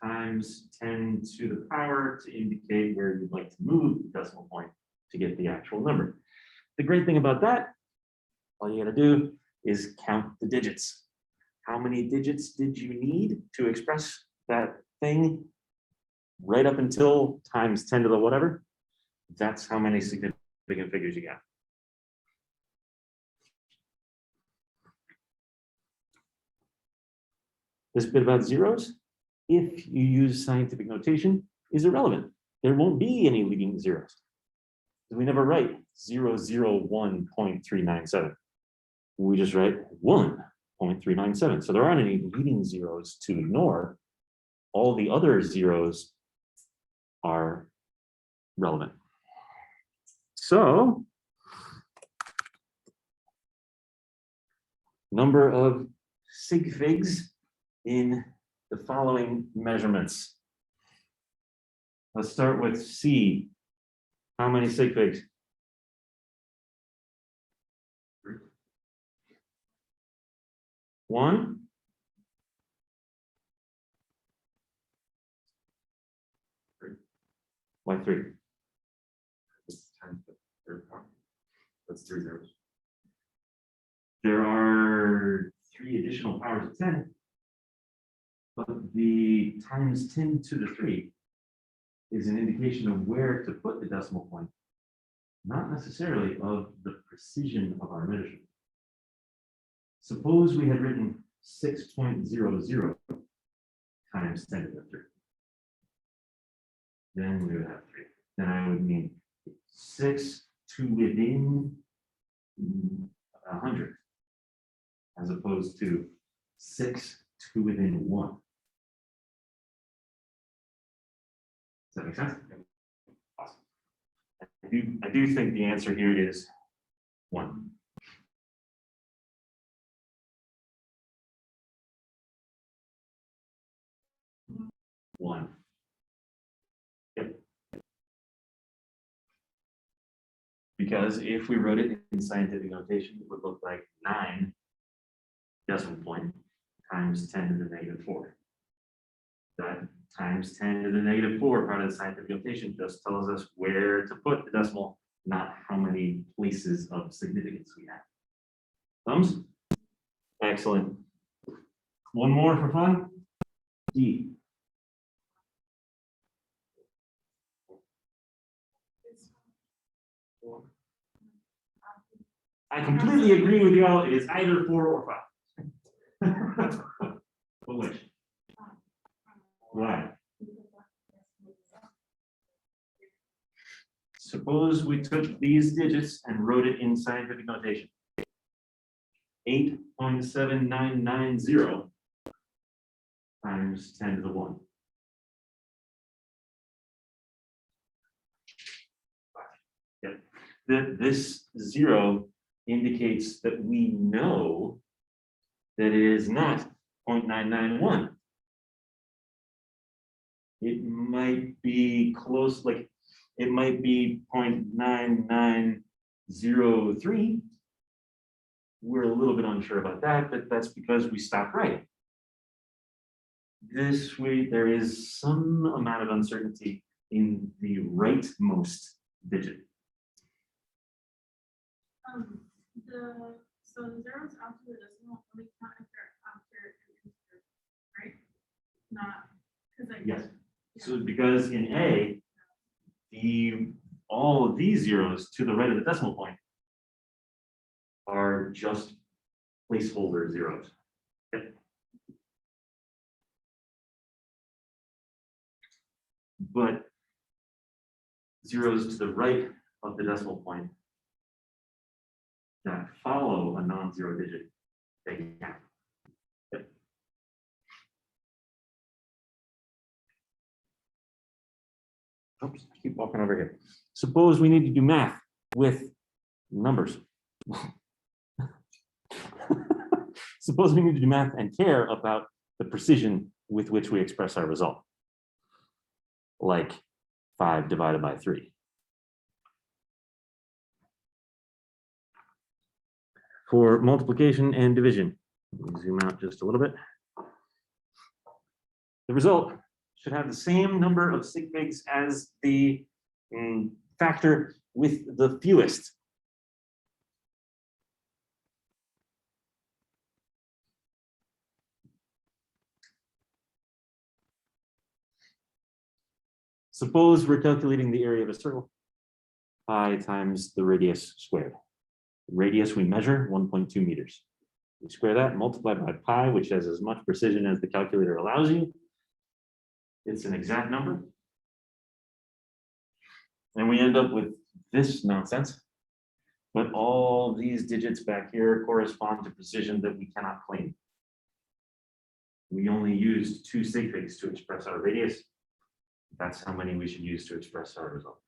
times 10 to the power to indicate where you'd like to move the decimal point to get the actual number. The great thing about that, all you gotta do is count the digits. How many digits did you need to express that thing right up until times 10 to the whatever? That's how many significant figures you got. This bit about zeros, if you use scientific notation, is irrelevant. There won't be any leading zeros. We never write 001.397. We just write 1.397. So there aren't any leading zeros to ignore. All the other zeros are relevant. So, number of sig figs in the following measurements. Let's start with C. How many sig figs? 1. Why 3? That's 3 zeros. There are 3 additional powers of 10, but the times 10 to the 3 is an indication of where to put the decimal point, not necessarily of the precision of our measurement. Suppose we had written 6.00 times 10 to the 3. Then we would have 3. Then I would mean 6 to within 100, as opposed to 6 to within 1. Does that make sense? Awesome. I do think the answer here is 1. Yep. Because if we wrote it in scientific notation, it would look like 9 decimal point times 10 to the negative 4. That times 10 to the negative 4 part of the scientific notation just tells us where to put the decimal, not how many places of significance we have. Thumbs? Excellent. One more for fun. D. I completely agree with you all. It is either 4 or 5. But which? Why? Suppose we took these digits and wrote it in scientific notation. 8.7990 times 10 to the 1. Yep. This 0 indicates that we know that it is not 0.991. It might be close, like it might be 0.9903. We're a little bit unsure about that, but that's because we stopped writing. this way, there is some amount of uncertainty in the rightmost digit. So the zeros after the decimal only count if they're after an integer, right? Not, because like. Yes. So because in A, all of these zeros to the right of the decimal point are just placeholder zeros. Okay. But zeros to the right of the decimal point that follow a non-zero digit, they count. Yep. Oops, keep walking over here. Suppose we need to do math with numbers. Suppose we need to do math and care about the precision with which we express our result. Like 5 divided by 3. For multiplication and division, let me zoom out just a little bit. The result should have the same number of sig figs as the factor with the fewest. Suppose we're calculating the area of a circle, pi times the radius squared. Radius we measure 1.2 meters. We square that, multiply by pi, which has as much precision as the calculator allows you. It's an exact number. And we end up with this nonsense. But all these digits back here correspond to precision that we cannot claim. We only used 2 sig figs to express our radius. That's how many we should use to express our result.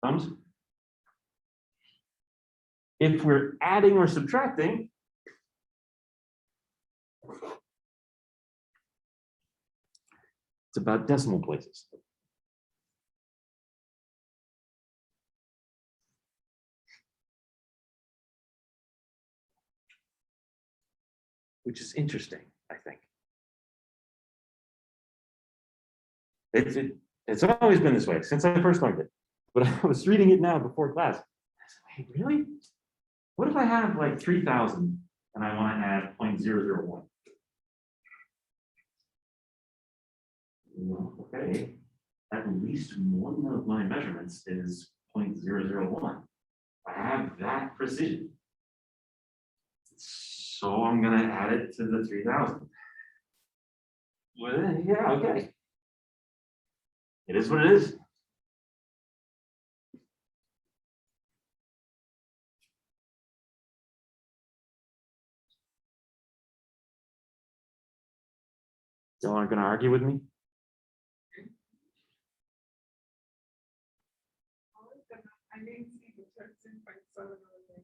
Thumbs? If we're adding or subtracting, it's about decimal places. Which is interesting, I think. It's always been this way since I first learned it. But I was reading it now before class. I said, hey, really? What if I have like 3,000 and I want to add 0.001? Well, okay, at least one of my measurements is 0.001. I have that precision. So I'm going to add it to the 3,000. Well, yeah, okay. It is what it is. Y'all aren't going to argue with me? I didn't see the 13.7 over there.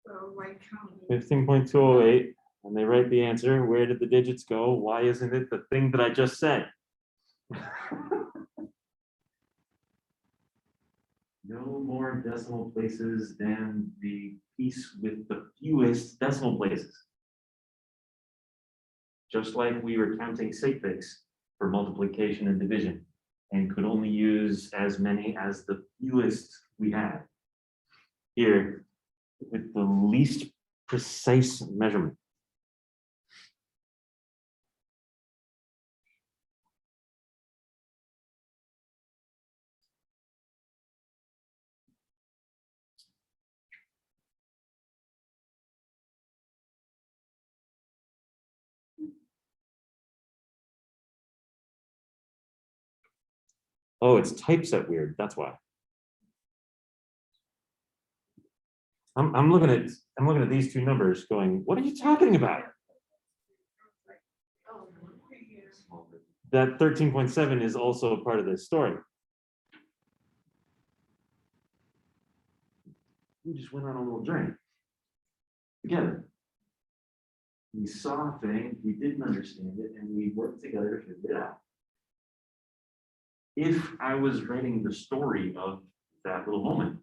So like counting. 15.208, and they write the answer. Where did the digits go? Why isn't it the thing that I just said? No more decimal places than the piece with the fewest decimal places. Just like we were counting sig figs for multiplication and division, and could only use as many as the fewest we had. Here, with the least precise measurement. Oh, it's typeset weird, that's why. I'm looking at these two numbers going, what are you talking about? That 13.7 is also a part of this story. We just went on a little journey together. We saw a thing, we didn't understand it, and we worked together to figure it out. If I was writing the story of that little moment,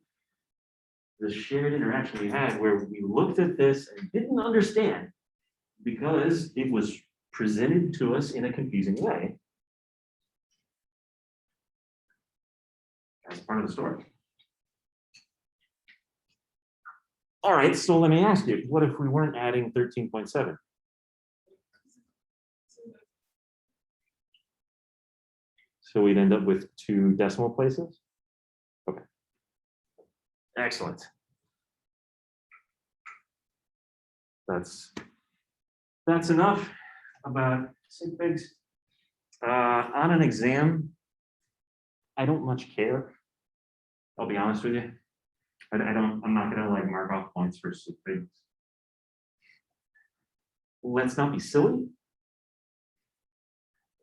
the shared interaction we had where we looked at this and didn't understand, because it was presented to us in a confusing way as part of the story. All right, so let me ask you, what if we weren't adding 13.7? So we'd end up with 2 decimal places? Okay. Excellent. That's enough about sig figs. On an exam, I don't much care. I'll be honest with you. I'm not gonna like mark off points for sig figs. Let's not be silly.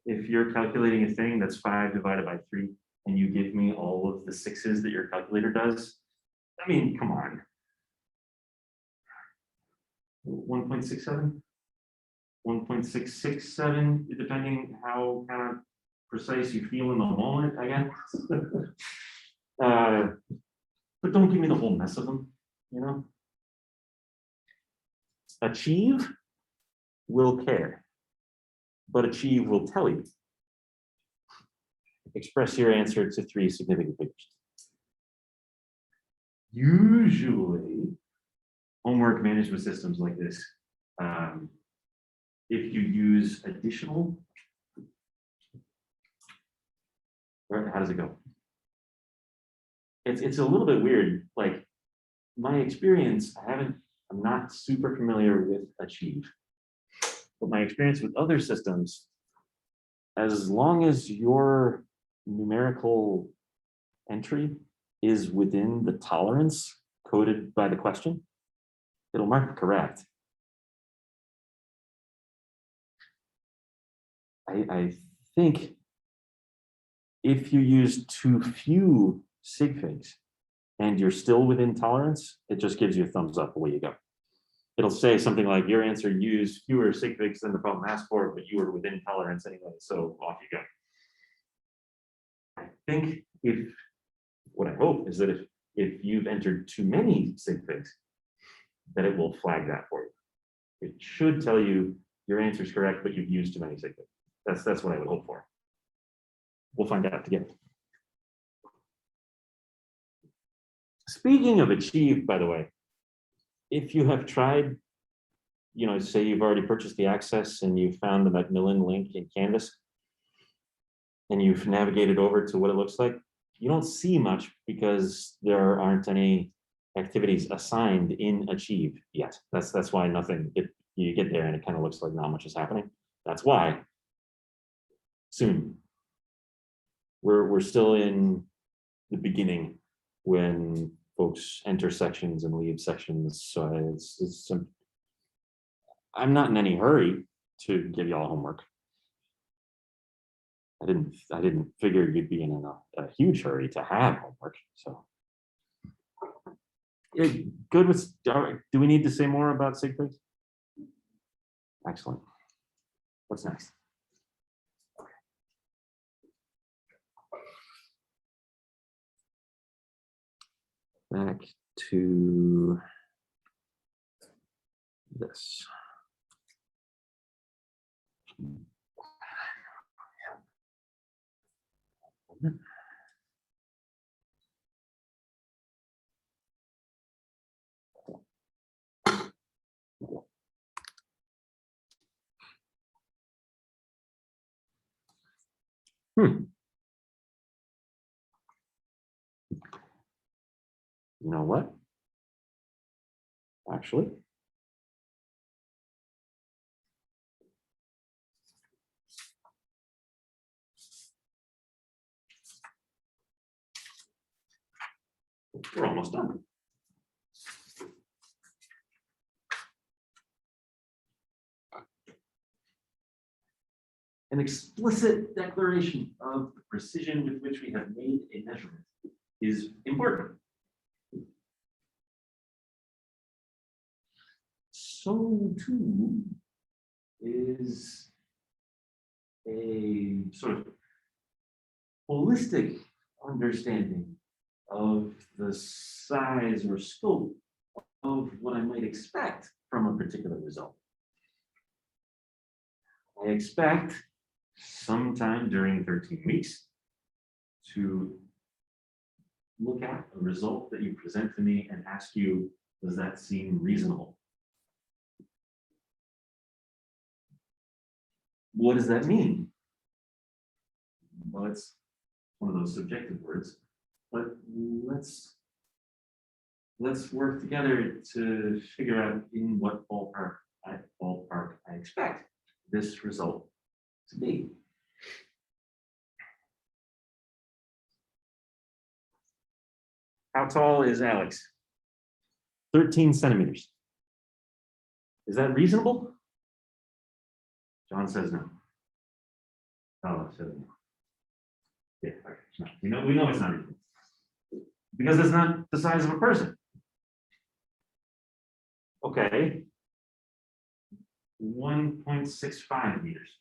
If you're calculating a thing that's 5 divided by 3 and you give me all of the 6s that your calculator does, I mean, come on. 1.67, 1.667, depending how kind of precise you feel in the moment, I guess. But don't give me the whole mess of them, you know? Achieve will care, but Achieve will tell you. Express your answer to 3 significant figures. Usually, homework management systems like this, if you use additional, how does it go? It's a little bit weird. Like my experience, I'm not super familiar with Achieve, but my experience with other systems, as long as your numerical entry is within the tolerance coded by the question, it'll mark correct. I think if you use too few sig figs and you're still within tolerance, it just gives you a thumbs up, away you go. It'll say something like your answer used fewer sig figs than the problem asked for, but you were within tolerance anyway, so off you go. I think what I hope is that if you've entered too many sig figs, that it will flag that for you. It should tell you your answer is correct, but you've used too many sig figs. That's what I would hope for. We'll find out together. Speaking of Achieve, by the way, if you have tried, say you've already purchased the access and you found the Macmillan link in Canvas, and you've navigated over to what it looks like, you don't see much because there aren't any activities assigned in Achieve yet. That's why nothing, you get there and it kind of looks like not much is happening. That's why soon. We're still in the beginning when folks enter sections and leave sections. So I'm not in any hurry to give y'all homework. I didn't figure you'd be in a huge hurry to have homework. So yeah, good with, do we need to say more about sig figs? Excellent. What's next? Back to this. You know what? Actually, we're almost done. An explicit declaration of the precision with which we have made a measurement is important. So too is a sort of holistic understanding of the size or scope of what I might expect from a particular result. I expect sometime during 13 weeks to look at a result that you present to me and ask you, does that seem reasonable? What does that mean? Well, it's one of those subjective words, but let's work together to figure out in what ballpark I expect this result to be. How tall is Alex? 13 centimeters. Is that reasonable? John says no. Oh, says no. Yeah, okay, no. We know it's not reasonable. Because it's not the size of a person. Okay. 1.65 meters.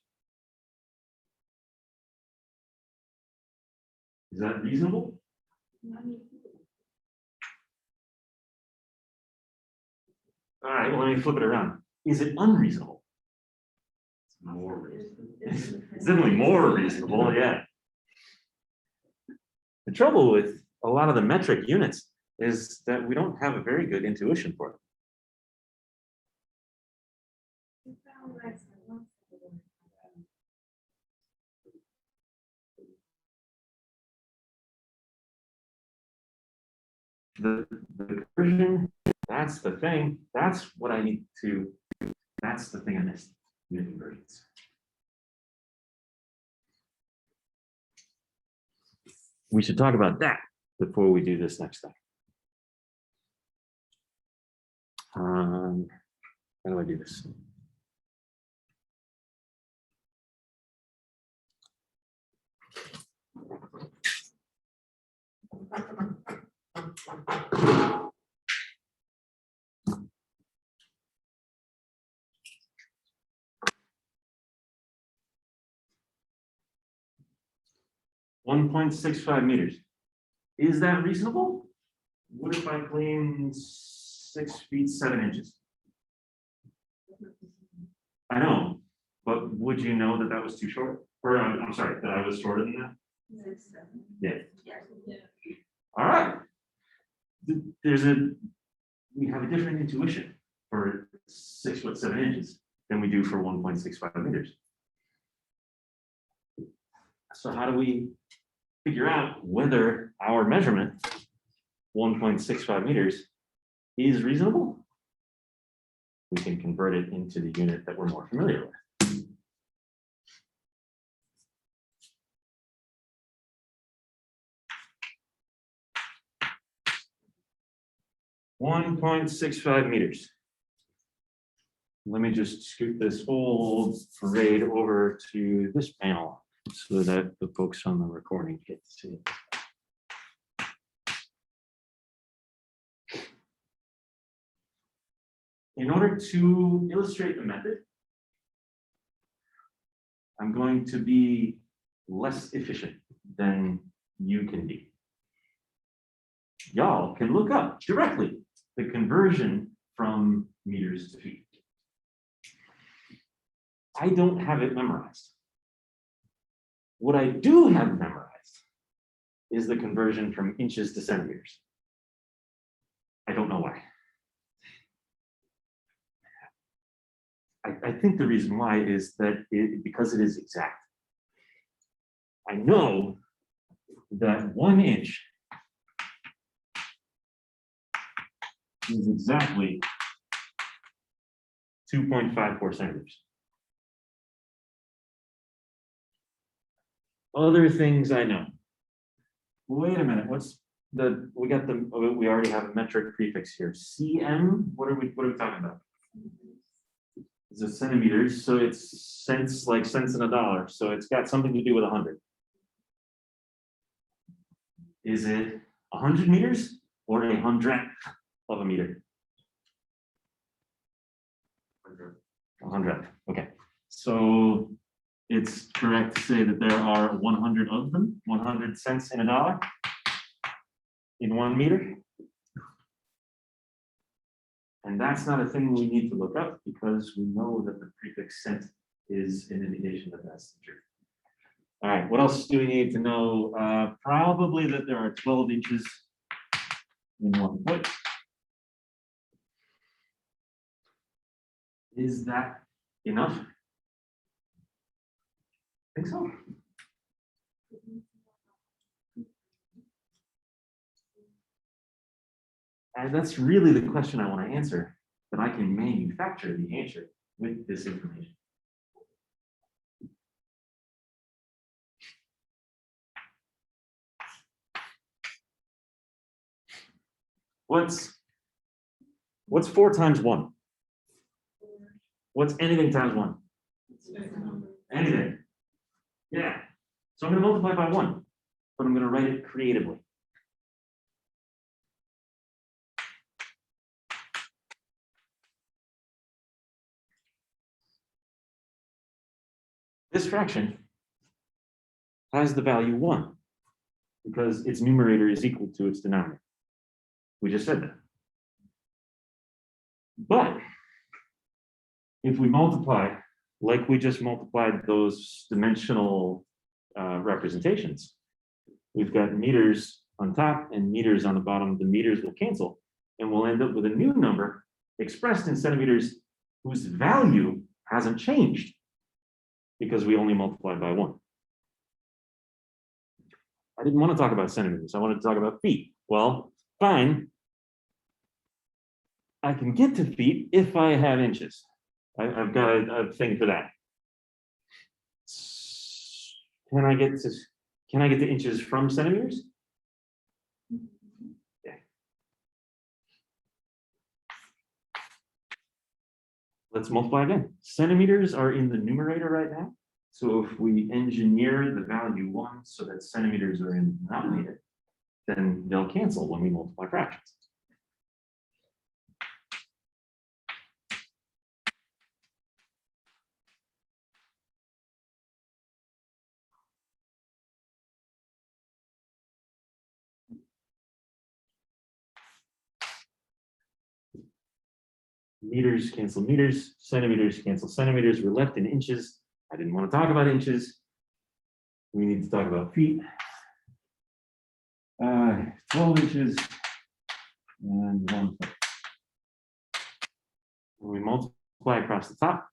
Is that reasonable? All right, well, let me flip it around. Is it unreasonable? It's more reasonable. It's definitely more reasonable, yeah. The trouble with a lot of the metric units is that we don't have a very good intuition for it. The conversion, that's the thing. That's what I need to, that's the thing I missed. Unit conversions. We should talk about that before we do this next thing. How do I do this? .65 meters. Is that reasonable? What if I claim 6 feet 7 inches? I know, but would you know that that was too short? Or I'm sorry, that I was shorter than that? Yeah. All right. We have a different intuition for 6 foot 7 inches than we do for 1.65 meters. So how do we figure out whether our measurement, 1.65 meters, is reasonable? We can convert it into the unit that we're more familiar with. 1.65 meters. Let me just scoot this whole parade over to this panel so that the folks on the recording get to see it. In order to illustrate the method, I'm going to be less efficient than you can be. Y'all can look up directly the conversion from meters to feet. I don't have it memorized. What I do have memorized is the conversion from inches to centimeters. I don't know why. I think the reason why is that because it is exact. I know that 1 inch is exactly 2.54 centimeters. Other things I know. Wait a minute, we already have a metric prefix here. CM, what are we talking about? It's a centimeters, so it's cents, like cents in a dollar. So it's got something to do with 100. Is it 100 meters or 100th of a meter? 100th, okay. So it's correct to say that there are 100 of them, 100 cents in a dollar in 1 meter. And that's not a thing we need to look up because we know that the prefix cent is an indication that that's true. All right, what else do we need to know? Probably that there are 12 inches in 1 foot. Is that enough? I think so. And that's really the question I want to answer, that I can manufacture the answer with this information. What's 4 times 1? What's anything times 1? Anything. Yeah. So I'm going to multiply by 1, but I'm going to write it creatively. This fraction has the value 1 because its numerator is equal to its denominator. We just said that. But if we multiply, like we just multiplied those dimensional representations, we've got meters on top and meters on the bottom. The meters will cancel, and we'll end up with a new number expressed in centimeters whose value hasn't changed because we only multiplied by 1. I didn't want to talk about centimeters. I wanted to talk about feet. Well, fine. I can get to feet if I have inches. I've got a thing for that. Can I get to inches from centimeters? Yeah. Let's multiply again. Centimeters are in the numerator right now. So if we engineer the value 1 so that centimeters are in the denominator, then they'll cancel when we multiply fractions. Meters cancel meters, centimeters cancel centimeters. We're left in inches. I didn't want to talk about inches. We need to talk about feet. 12 inches and 1 foot. When we multiply across the top,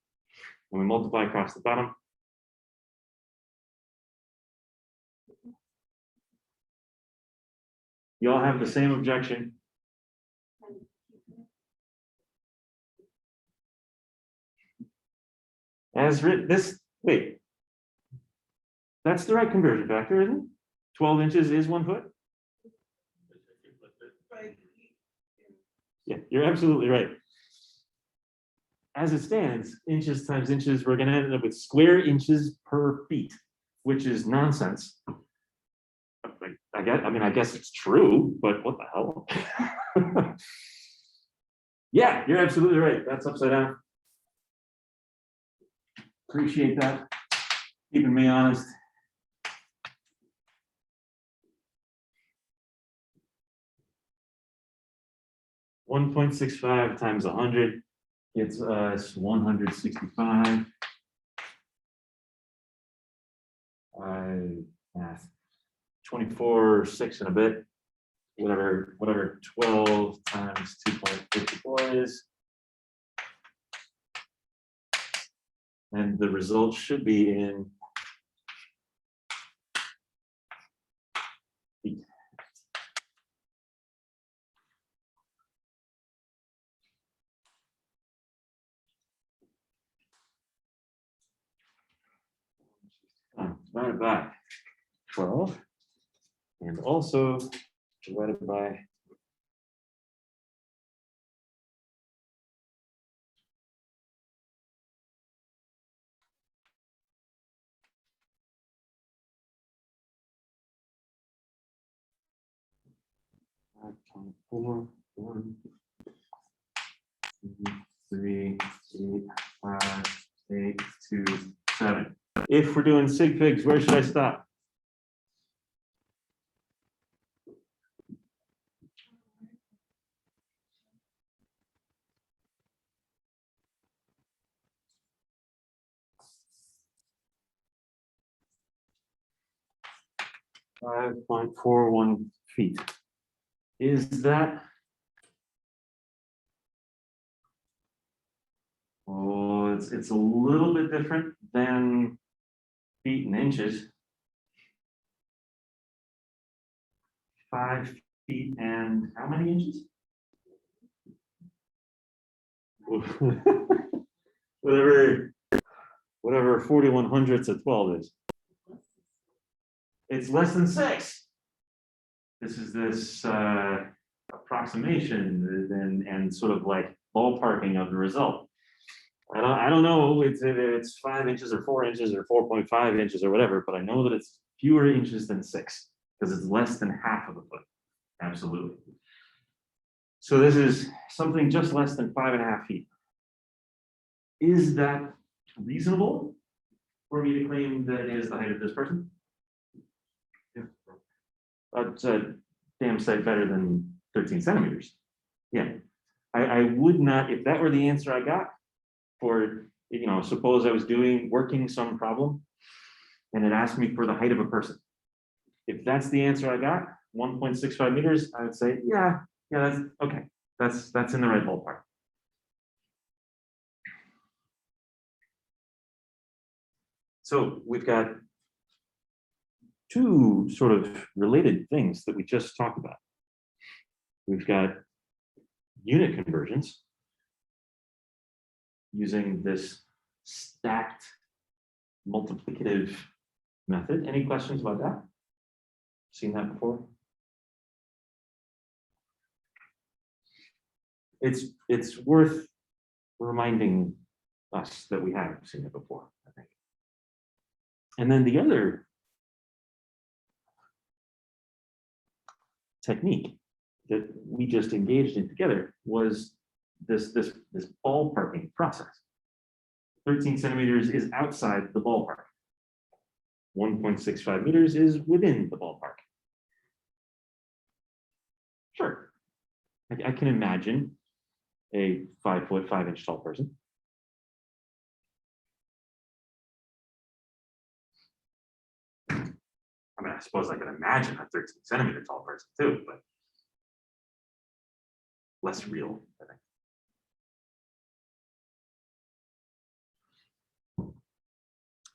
when we multiply across the bottom, you all have the same objection. As written, wait, that's the right conversion factor, isn't it? 12 inches is 1 foot? Yeah, you're absolutely right. As it stands, inches times inches, we're going to end up with square inches per feet, which is nonsense. I guess it's true, but what the hell? Yeah, you're absolutely right. That's upside down. Appreciate that. Keeping me honest. $1.65 times 100 gets us 165. Math. 24, 6 and a bit. Whatever 12 times 2.54 is. And the result should be in feet. Divided by 12, and also divided by 4, 1, 2, 3, 8, 5, 8, 2, 7. If we're doing sig figs, where should I stop? 5.41 feet. Is that? Oh, it's a little bit different than feet and inches. 5 feet and how many inches? whatever 41/100ths of 12 is. It's less than 6. This is this approximation and sort of like ballparking of the result. I don't know if it's 5 inches or 4 inches or 4.5 inches or whatever, but I know that it's fewer inches than 6 because it's less than half of a foot. Absolutely. So this is something just less than 5.5 feet. Is that reasonable for me to claim that it is the height of this person? Yeah. That's a damn sight better than 13 centimeters. Yeah. I would not, if that were the answer I got for, suppose I was working some problem and it asked me for the height of a person. If that's the answer I got, 1.65 meters, I would say, yeah, that's okay. That's in the right ballpark. So we've got two sort of related things that we just talked about. We've got unit conversions using this stacked multiplicative method. Any questions about that? Seen that before? It's worth reminding us that we have seen it before, I think. And then the other technique that we just engaged in together was this ballparking process. 13 centimeters is outside the ballpark. 1.65 meters is within the ballpark. Sure, I can imagine a 5 foot 5 inch tall person. I mean, I suppose I can imagine a 13 centimeter tall person too, but less real, I think.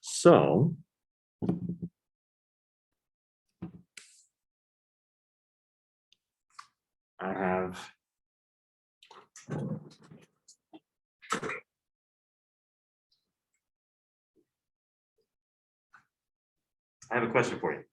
So, I have a question for you.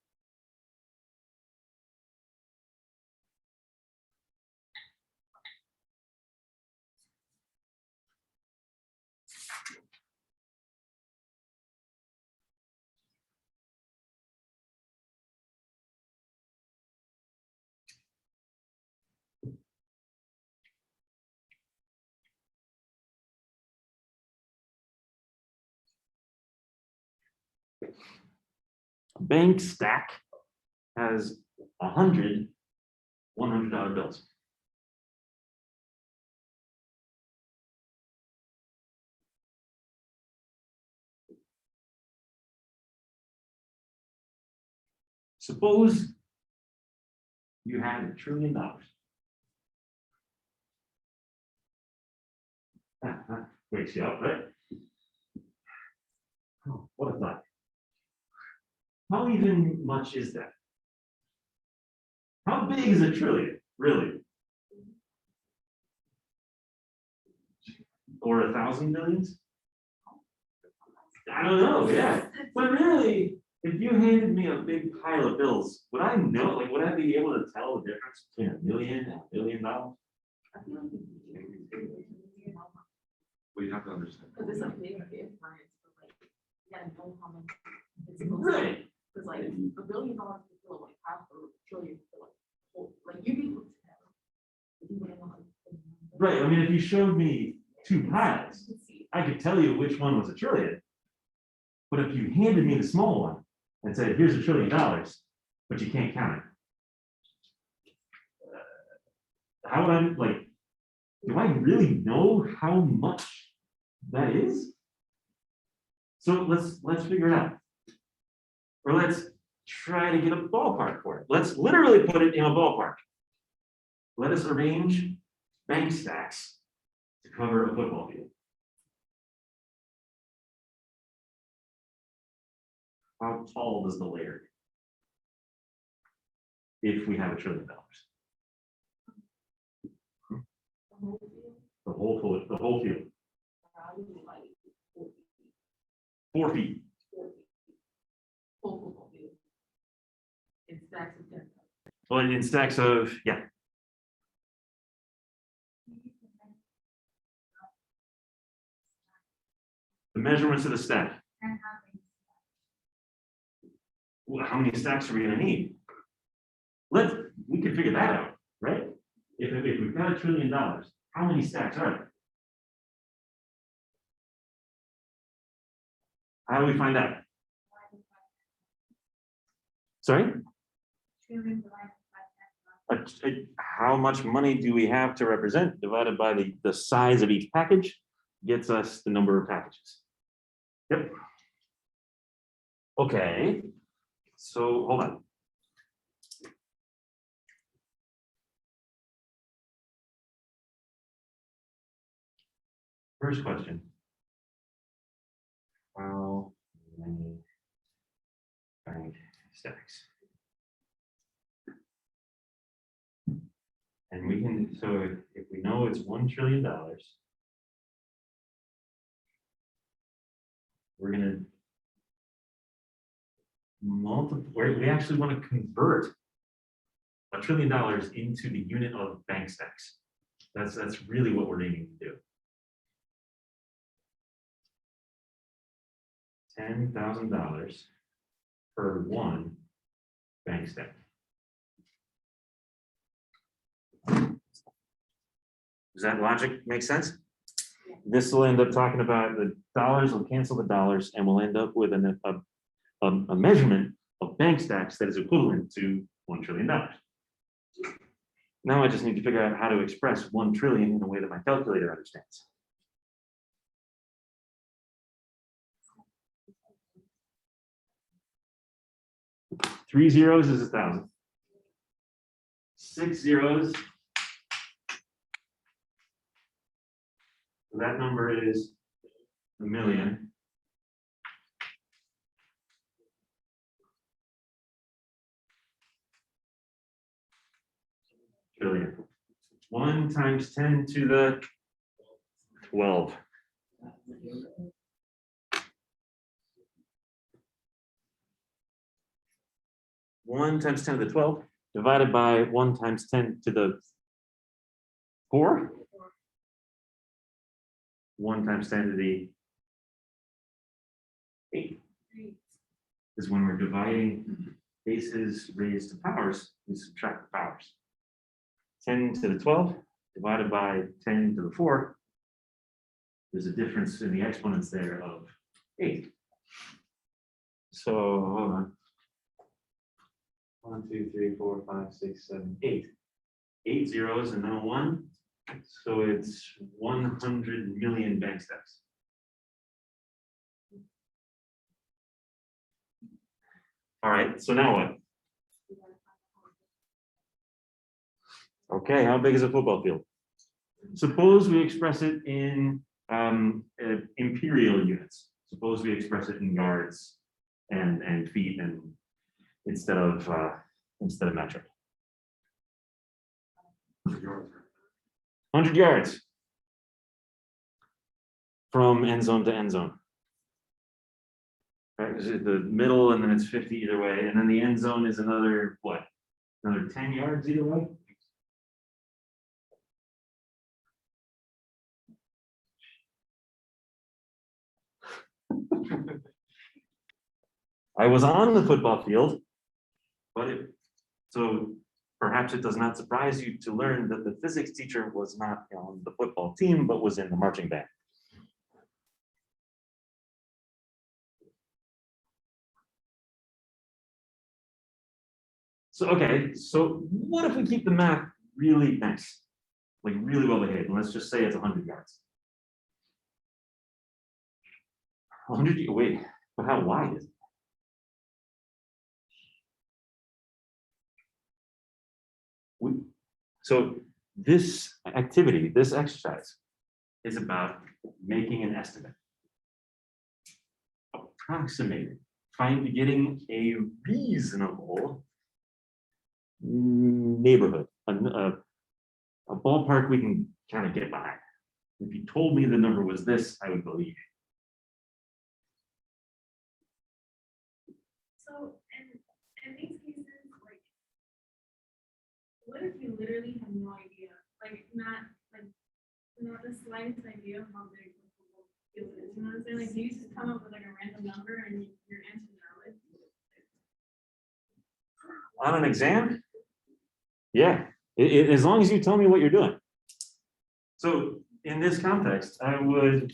A bank stack has 100 $100 bills. Suppose you had $1 trillion. Wakes you up, right? Oh, what a thought. How even much is that? How big is $1 trillion, really? Or 1,000 billions? I don't know, yeah. But really, if you handed me a big pile of bills, would I know, like, would I be able to tell the difference between $1 million and $1 billion? I feel like We have to understand. because it's a big difference, but like, you gotta know how much. It's Right. Because like $1 billion is still like half a trillion, like you need to tell. But you wouldn't know how to- Right, I mean, if you showed me 2 piles, I could tell you which one was $1 trillion. But if you handed me the small one and said, here's $1 trillion, but you can't count it. How would I, like, do I really know how much that is? So let's figure it out. Or let's try to get a ballpark for it. Let's literally put it in a ballpark. Let us arrange bank stacks to cover a football field. How tall does the layer get? If we have $1 trillion? The whole field. 4 feet. Full football field. In stacks of 10. Well, in stacks of, yeah. The measurements of the stack. And how many? Well, how many stacks are we gonna need? We can figure that out, right? If we've got $1 trillion, how many stacks are there? How do we find out? Sorry? Trillion divided by 10. How much money do we have to represent divided by the size of each package gets us the number of packages. Yep. Okay, so hold on. First question. How many bank stacks? And we can, so if we know it's $1 trillion, we're gonna multiply, we actually want to convert $1 trillion into the unit of bank stacks. That's really what we're aiming to do. $10,000 per one bank stack. Does that logic make sense? Yeah. This will end up talking about the dollars will cancel the dollars, and we'll end up with a measurement of bank stacks that is equivalent to $1 trillion. Now I just need to figure out how to express 1 trillion in a way that my calculator understands. Three zeros is 1,000. 6 zeros. So that number is 1,000,000. Trillion. 1 times 10 to the 12. One times 10 to the 12 divided by 1 times 10 to the 4. 1 times 10 to the 8 is when we're dividing bases raised to powers, we subtract the powers. 10 to the 12 divided by 10 to the 4. There's a difference in the exponents there of 8. So hold on. 1, 2, 3, 4, 5, 6, 7, 8. 8 zeros and then a 1. So it's 100 million bank stacks. All right, so now what? Okay, how big is a football field? Suppose we express it in imperial units. Suppose we express it in yards and feet and instead of metric. 100 yards from end zone to end zone. Right, is it the middle and then it's 50 either way, and then the end zone is another what? Another 10 yards either way. I was on the football field, but so perhaps it does not surprise you to learn that the physics teacher was not on the football team, but was in the marching band. So, okay, so what if we keep the math really nice, like really well behaved, and let's just say it's 100 yards. 100, wait, but how wide is it? So this activity, this exercise is about making an estimate. Approximating, getting a reasonable neighborhood, a ballpark we can kind of get behind. If you told me the number was this, I would believe you. So, in these cases, like, what if you literally have no idea, not the slightest idea of how big the football field is, you know what I'm saying? Like, do you just come up with like a random number and your answer is always? On an exam? Yeah, as long as you tell me what you're doing. So in this context, I would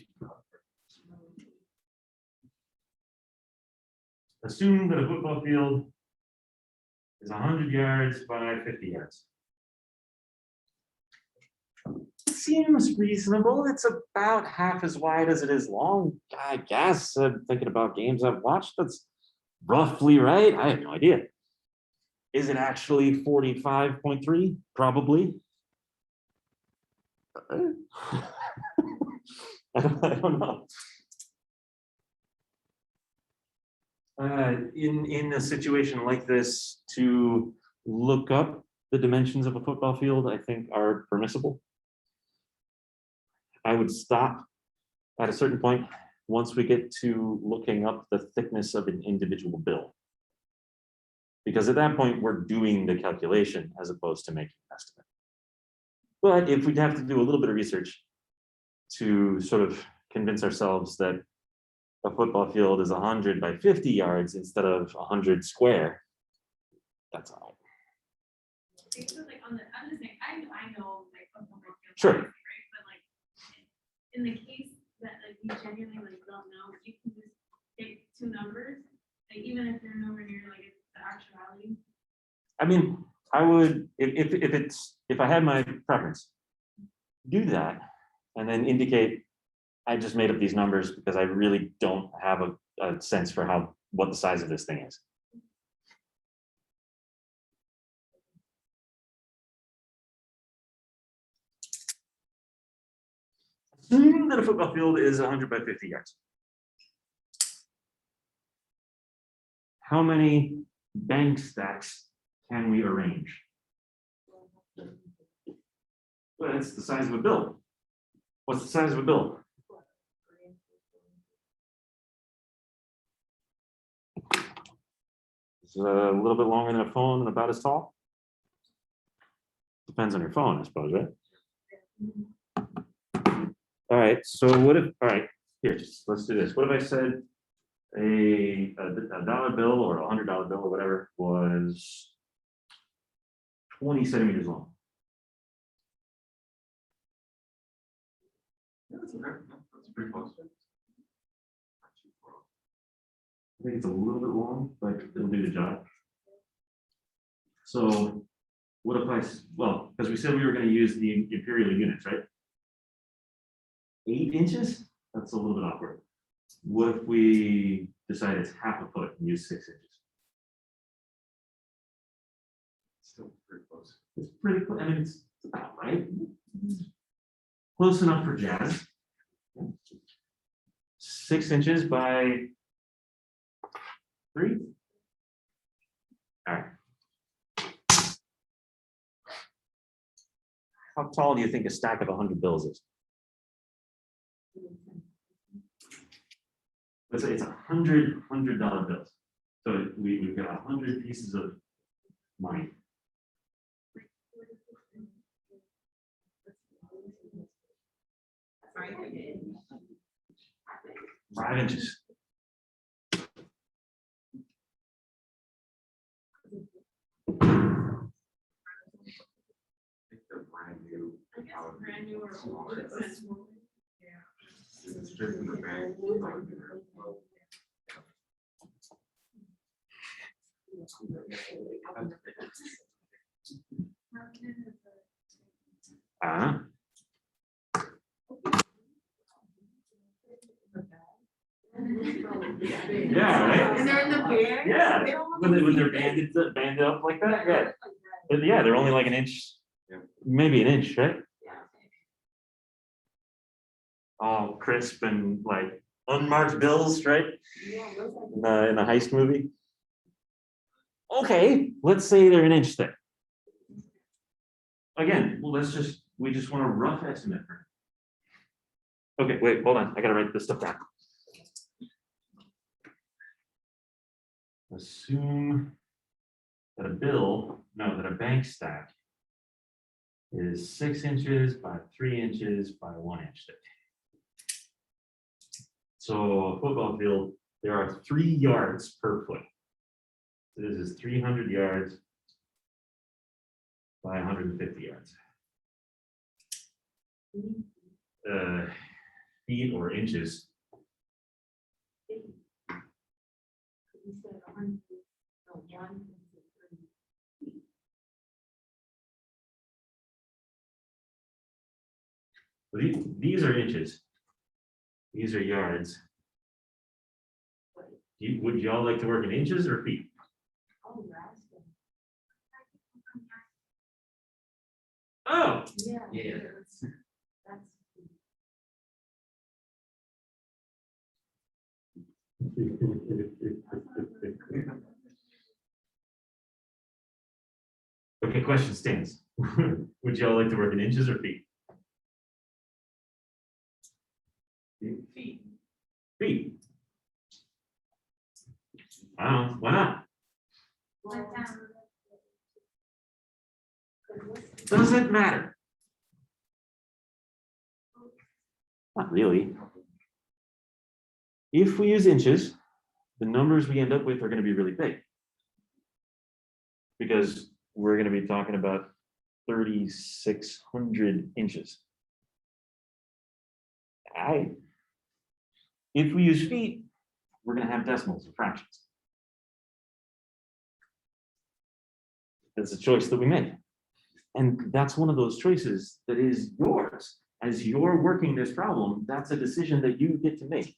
assume that a football field is 100 yards by 50 yards. Seems reasonable. It's about half as wide as it is long, I guess. Thinking about games I've watched, that's roughly right. I have no idea. Is it actually 45.3? Probably. I don't know. In a situation like this, to look up the dimensions of a football field, I think are permissible. I would stop at a certain point once we get to looking up the thickness of an individual bill. Because at that point, we're doing the calculation as opposed to making an estimate. But if we'd have to do a little bit of research to sort of convince ourselves that a football field is 100 by 50 yards instead of 100 square, that's all right. Because like I'm just saying, I know like football field, Sure. right? But like in the case that like you genuinely like don't know, you can just take two numbers, like even if they're nowhere near like it's the actuality. I mean, I would, if I had my preference, do that and then indicate I just made up these numbers because I really don't have a sense for what the size of this thing is. Assume that a football field is 100 by 50 yards. How many bank stacks can we arrange? Well, it's the size of a bill. What's the size of a bill? It's a little bit longer than a phone and about as tall. Depends on your phone, I suppose, right? All right, so what if, all right, here, let's do this. What if I said a dollar bill or $100 bill or whatever was 20 centimeters long? That's pretty close. I think it's a little bit long, but it'll do the job. So what if well, because we said we were going to use the imperial units, right? 8 inches? That's a little bit awkward. What if we decide it's half a foot and use 6 inches? Still pretty close. It's pretty close. I mean, it's about right. Close enough for jazz. 6 inches by 3. All right. How tall do you think a stack of 100 bills is? Let's say it's $100 bills. So we've got 100 pieces of money. 5 inches. I think they're brand new. I guess brand new or old, it's sensible. Yeah. It's straight from the bank. Uh-huh. Yeah, right? And they're in the bear? Yeah. When they're banded up like that, yeah. But yeah, they're only like an inch, maybe an inch, right? All crisp and like unmarked bills, right? In the heist movie. Okay, let's say they're an inch thick. Again, Well, we just want a rough estimate. okay, wait, hold on. I gotta write this stuff down. Assume that a bank stack is 6 inches by 3 inches by 1 inch thick. So a football field, there are 3 yards per foot. So this is 300 yards by 150 yards. Feet or inches. These are inches. These are yards. Would y'all like to work in inches or feet? Oh, Yeah. okay, question stands. Would y'all like to work in inches or feet? Feet. Feet. I don't know, why not? Does it matter? Not really. If we use inches, the numbers we end up with are going to be really big. Because we're going to be talking about 3,600 inches. If we use feet, we're going to have decimals or fractions. That's a choice that we make. And that's one of those choices that is yours. As you're working this problem, that's a decision that you get to make.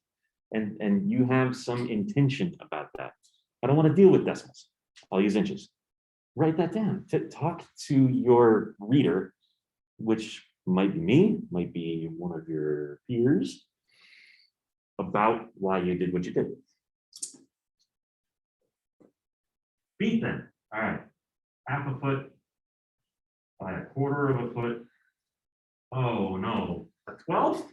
And you have some intention about that. I don't want to deal with decimals. I'll use inches. Write that down. Talk to your reader, which might be me, might be one of your peers, about why you did what you did. Feet then. All right. Half a foot by a quarter of a foot. Oh no, a 12th?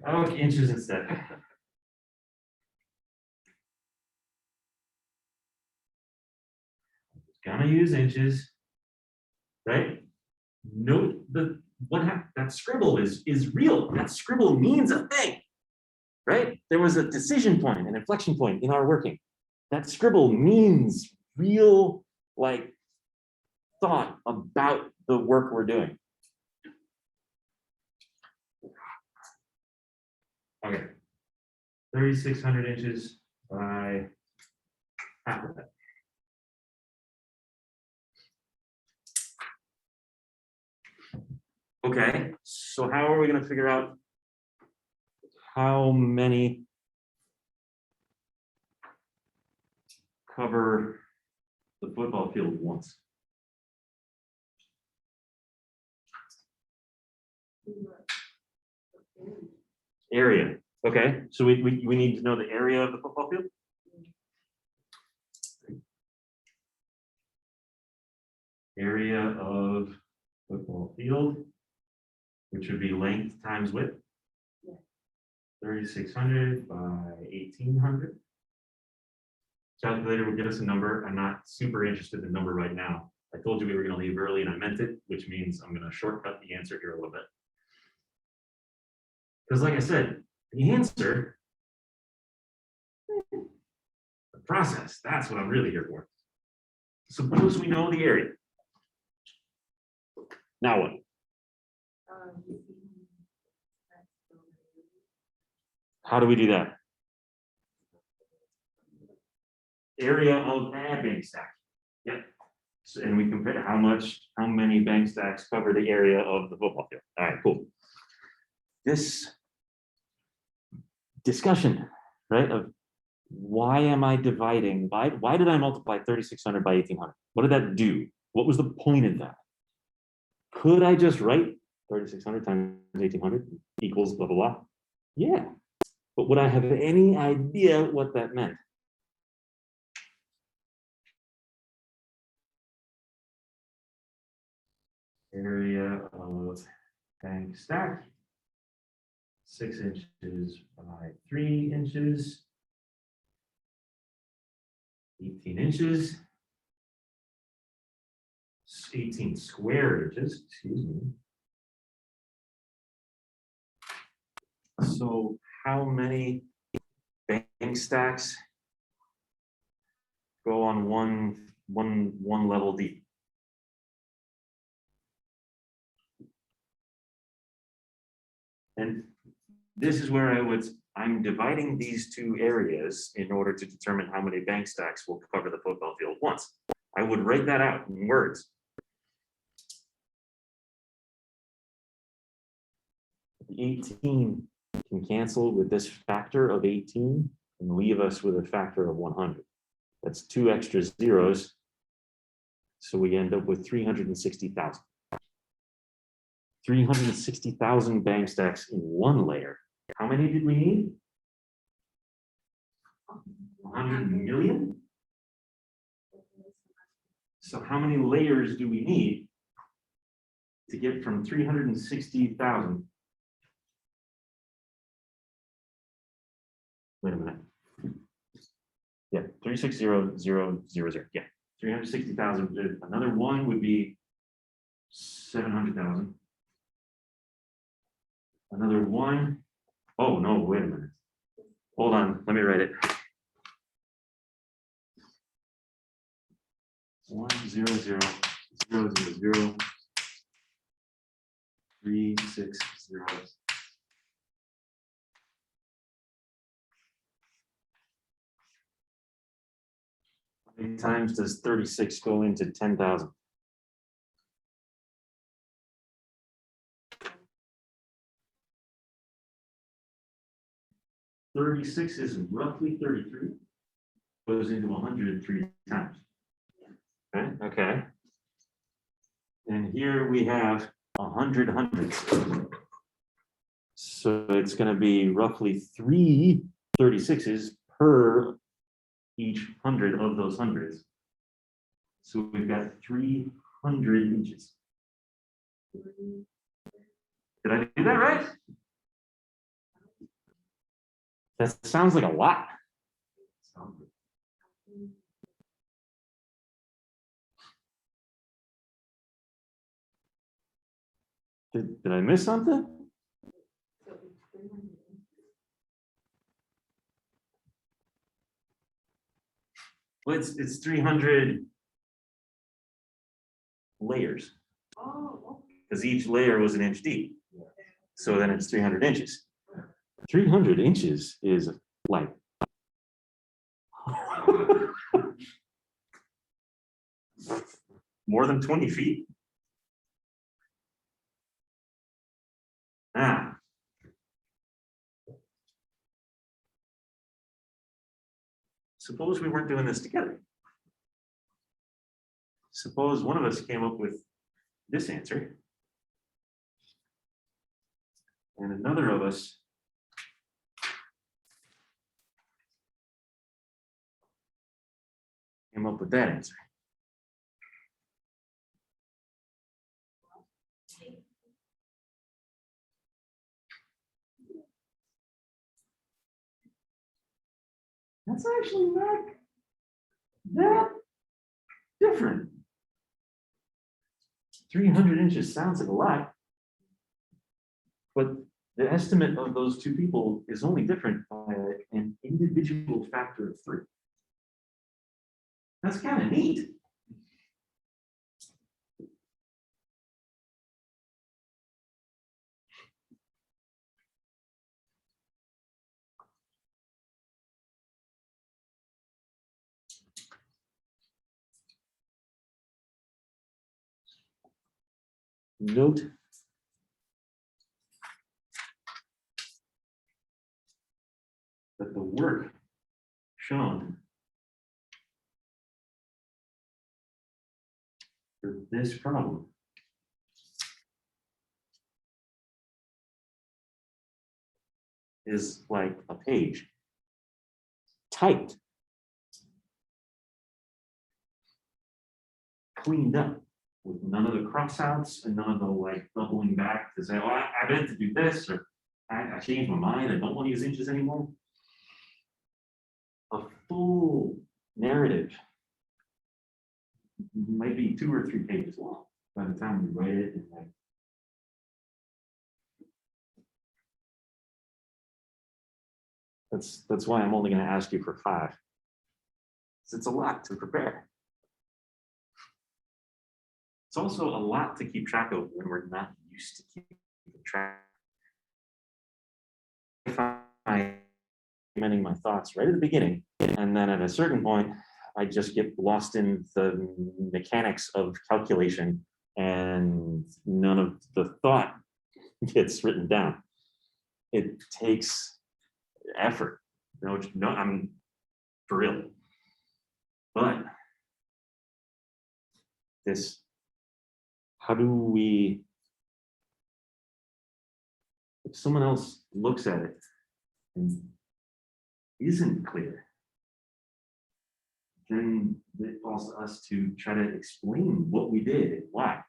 Oh, inches instead. Gonna use inches, right? Note that scribble is real. That scribble means a thing, right? There was a decision point, an inflection point in our working. That scribble means real, like, thought about the work we're doing. Okay, 3,600 inches by half of that. Okay, so how are we going to figure out how many cover the football field once? Area. Okay, so we need to know the area of the football field. Area of football field, which would be length times width. 3,600 by 1,800. Calculator will get us a number. I'm not super interested in the number right now. I told you we were going to leave early and I meant it, which means I'm going to shortcut the answer here a little bit. Because like I said, the answer, the process, that's what I'm really here for. Suppose we know the area. Now what? How do we do that? Area of a bank stack. Yep. So, and we compare how many bank stacks cover the area of the football field. All right, cool. This discussion, right, of Why am I dividing? Why did I multiply 3,600 by 1,800? What did that do? What was the point of that? Could I just write 3,600 times 1,800 equals blah, blah, blah? Yeah. But would I have any idea what that meant? Area of bank stack. 6 inches by 3 inches. 18 inches. 18 square inches, excuse me. So how many bank stacks go on one level deep? And this is where I'm dividing these two areas in order to determine how many bank stacks will cover the football field once. I would write that out in words. The 18 can cancel with this factor of 18 and leave us with a factor of 100. That's 2 extra zeros. So we end up with 360,000. 360,000 bank stacks in one layer. How many did we need? 100 million? So how many layers do we need to get from 360,000? Wait a minute. Yeah, 360,000. Yeah, 360,000. Another one would be 700,000. Another one. Oh no, wait a minute. Hold on, let me write it. 100,000,360. How many times does 36 go into 10,000? 36 is roughly 33. Goes into 103 times. Okay, okay. And here we have 100 hundreds. So it's going to be roughly 3 36s per each 100 of those hundreds. So we've got 300 inches. Did I do that right? That sounds like a lot. Did I miss something? Well, it's 300 layers Oh, because each layer was an inch deep. So then it's 300 inches. 300 inches is like more than 20 feet. Ah. Suppose we weren't doing this together. Suppose one of us came up with this answer, and another of us came up with that answer. That's actually not that different. 300 inches sounds like a lot, but the estimate of those two people is only different by an individual factor of 3. That's kind of neat. Note that the work shown for this problem is like a page typed, cleaned up with none of the crossouts and none of the like doubling back to say, oh, I meant to do this, or I changed my mind, I don't want to use inches anymore. A full narrative might be 2 or 3 pages long by the time you write it. And like, that's why I'm only going to ask you for 5. It's a lot to prepare. It's also a lot to keep track of when we're not used to keeping track. If I'm implementing my thoughts right at the beginning, and then at a certain point, I just get lost in the mechanics of calculation, and none of the thought gets written down. It takes effort. No, I'm for real. But this, how do we, if someone else looks at it and isn't clear, then it falls to us to try to explain what we did and why.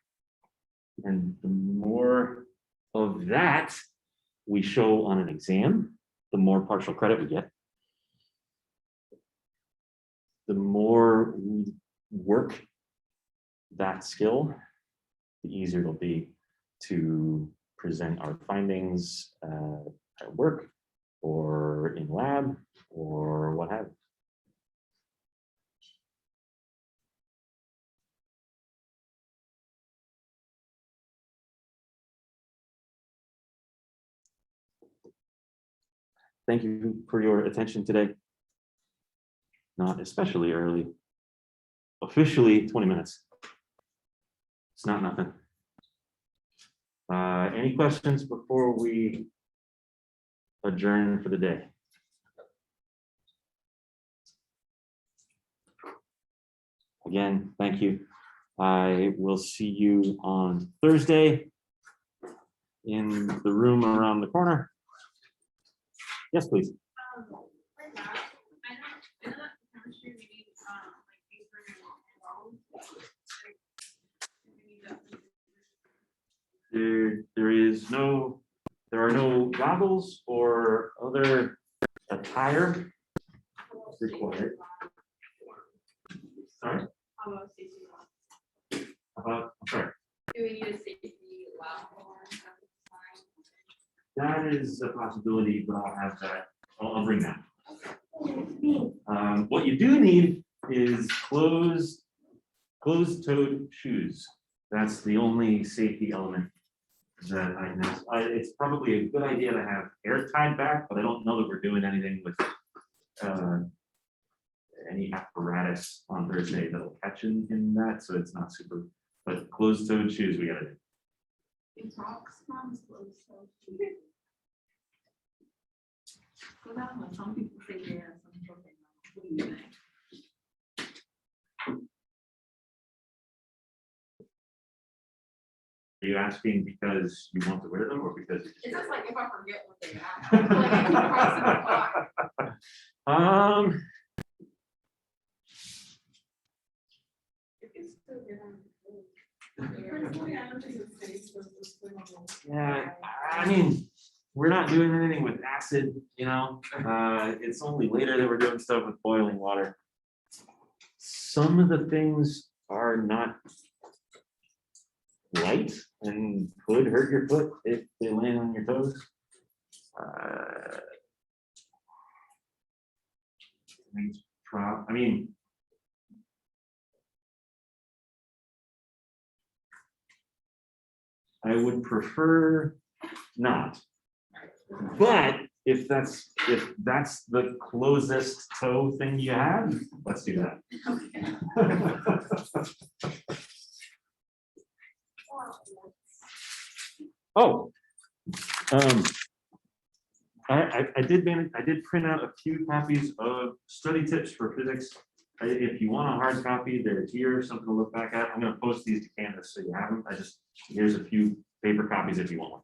And the more of that we show on an exam, the more partial credit we get. The more we work that skill, the easier it'll be to present our findings at work or in lab or what have you. Thank you for your attention today. Not especially early. Officially 20 minutes. It's not nothing. Any questions before we adjourn for the day? Again, thank you. I will see you on Thursday in the room around the corner. Yes, please. For that, I know that chemistry we need like paper and bottles. There are no goggles or other attire required. Sorry? How about safety law? I'm sorry. Do we need a safety lab or That is a possibility, but I'll have that. I'll bring that. What you do need is closed-toed shoes. That's the only safety element that I know. It's probably a good idea to have hair tied back, but I don't know that we're doing anything with any apparatus on Thursday that'll catch in that, so it's not super. But closed-toed shoes, we gotta do. it talks from close so that one, some people say yeah, some people say no. What do you think? Are you asking because you want to wear them or because? It's just like if I forget what they are. Like I keep crossing the thought. It can still get on the road. Personally, I don't think it's safe to just put on the- Yeah, I mean, we're not doing anything with acid, you know, it's only later that we're doing stuff with boiling water. Some of the things are not light and could hurt your foot if they land on your toes. I mean, I would prefer not. But if that's the closest toe thing you have, let's do that. Oh, I I did print out a few copies of study tips for physics. If you want a hard copy, they're here, something to look back at. I'm gonna post these to Canvas so you have them. Here's a few paper copies if you want one.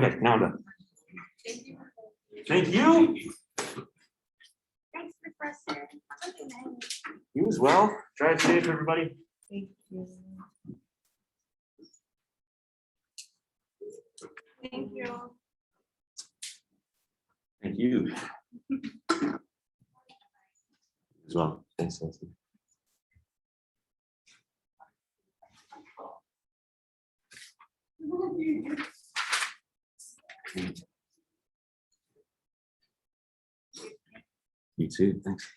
Okay, now I'm done. Thank you. Thanks, Professor. You as well. Drive safe, everybody. Thank you. Thank you. Thank you. As well. Thanks, Nancy. You too. Thanks.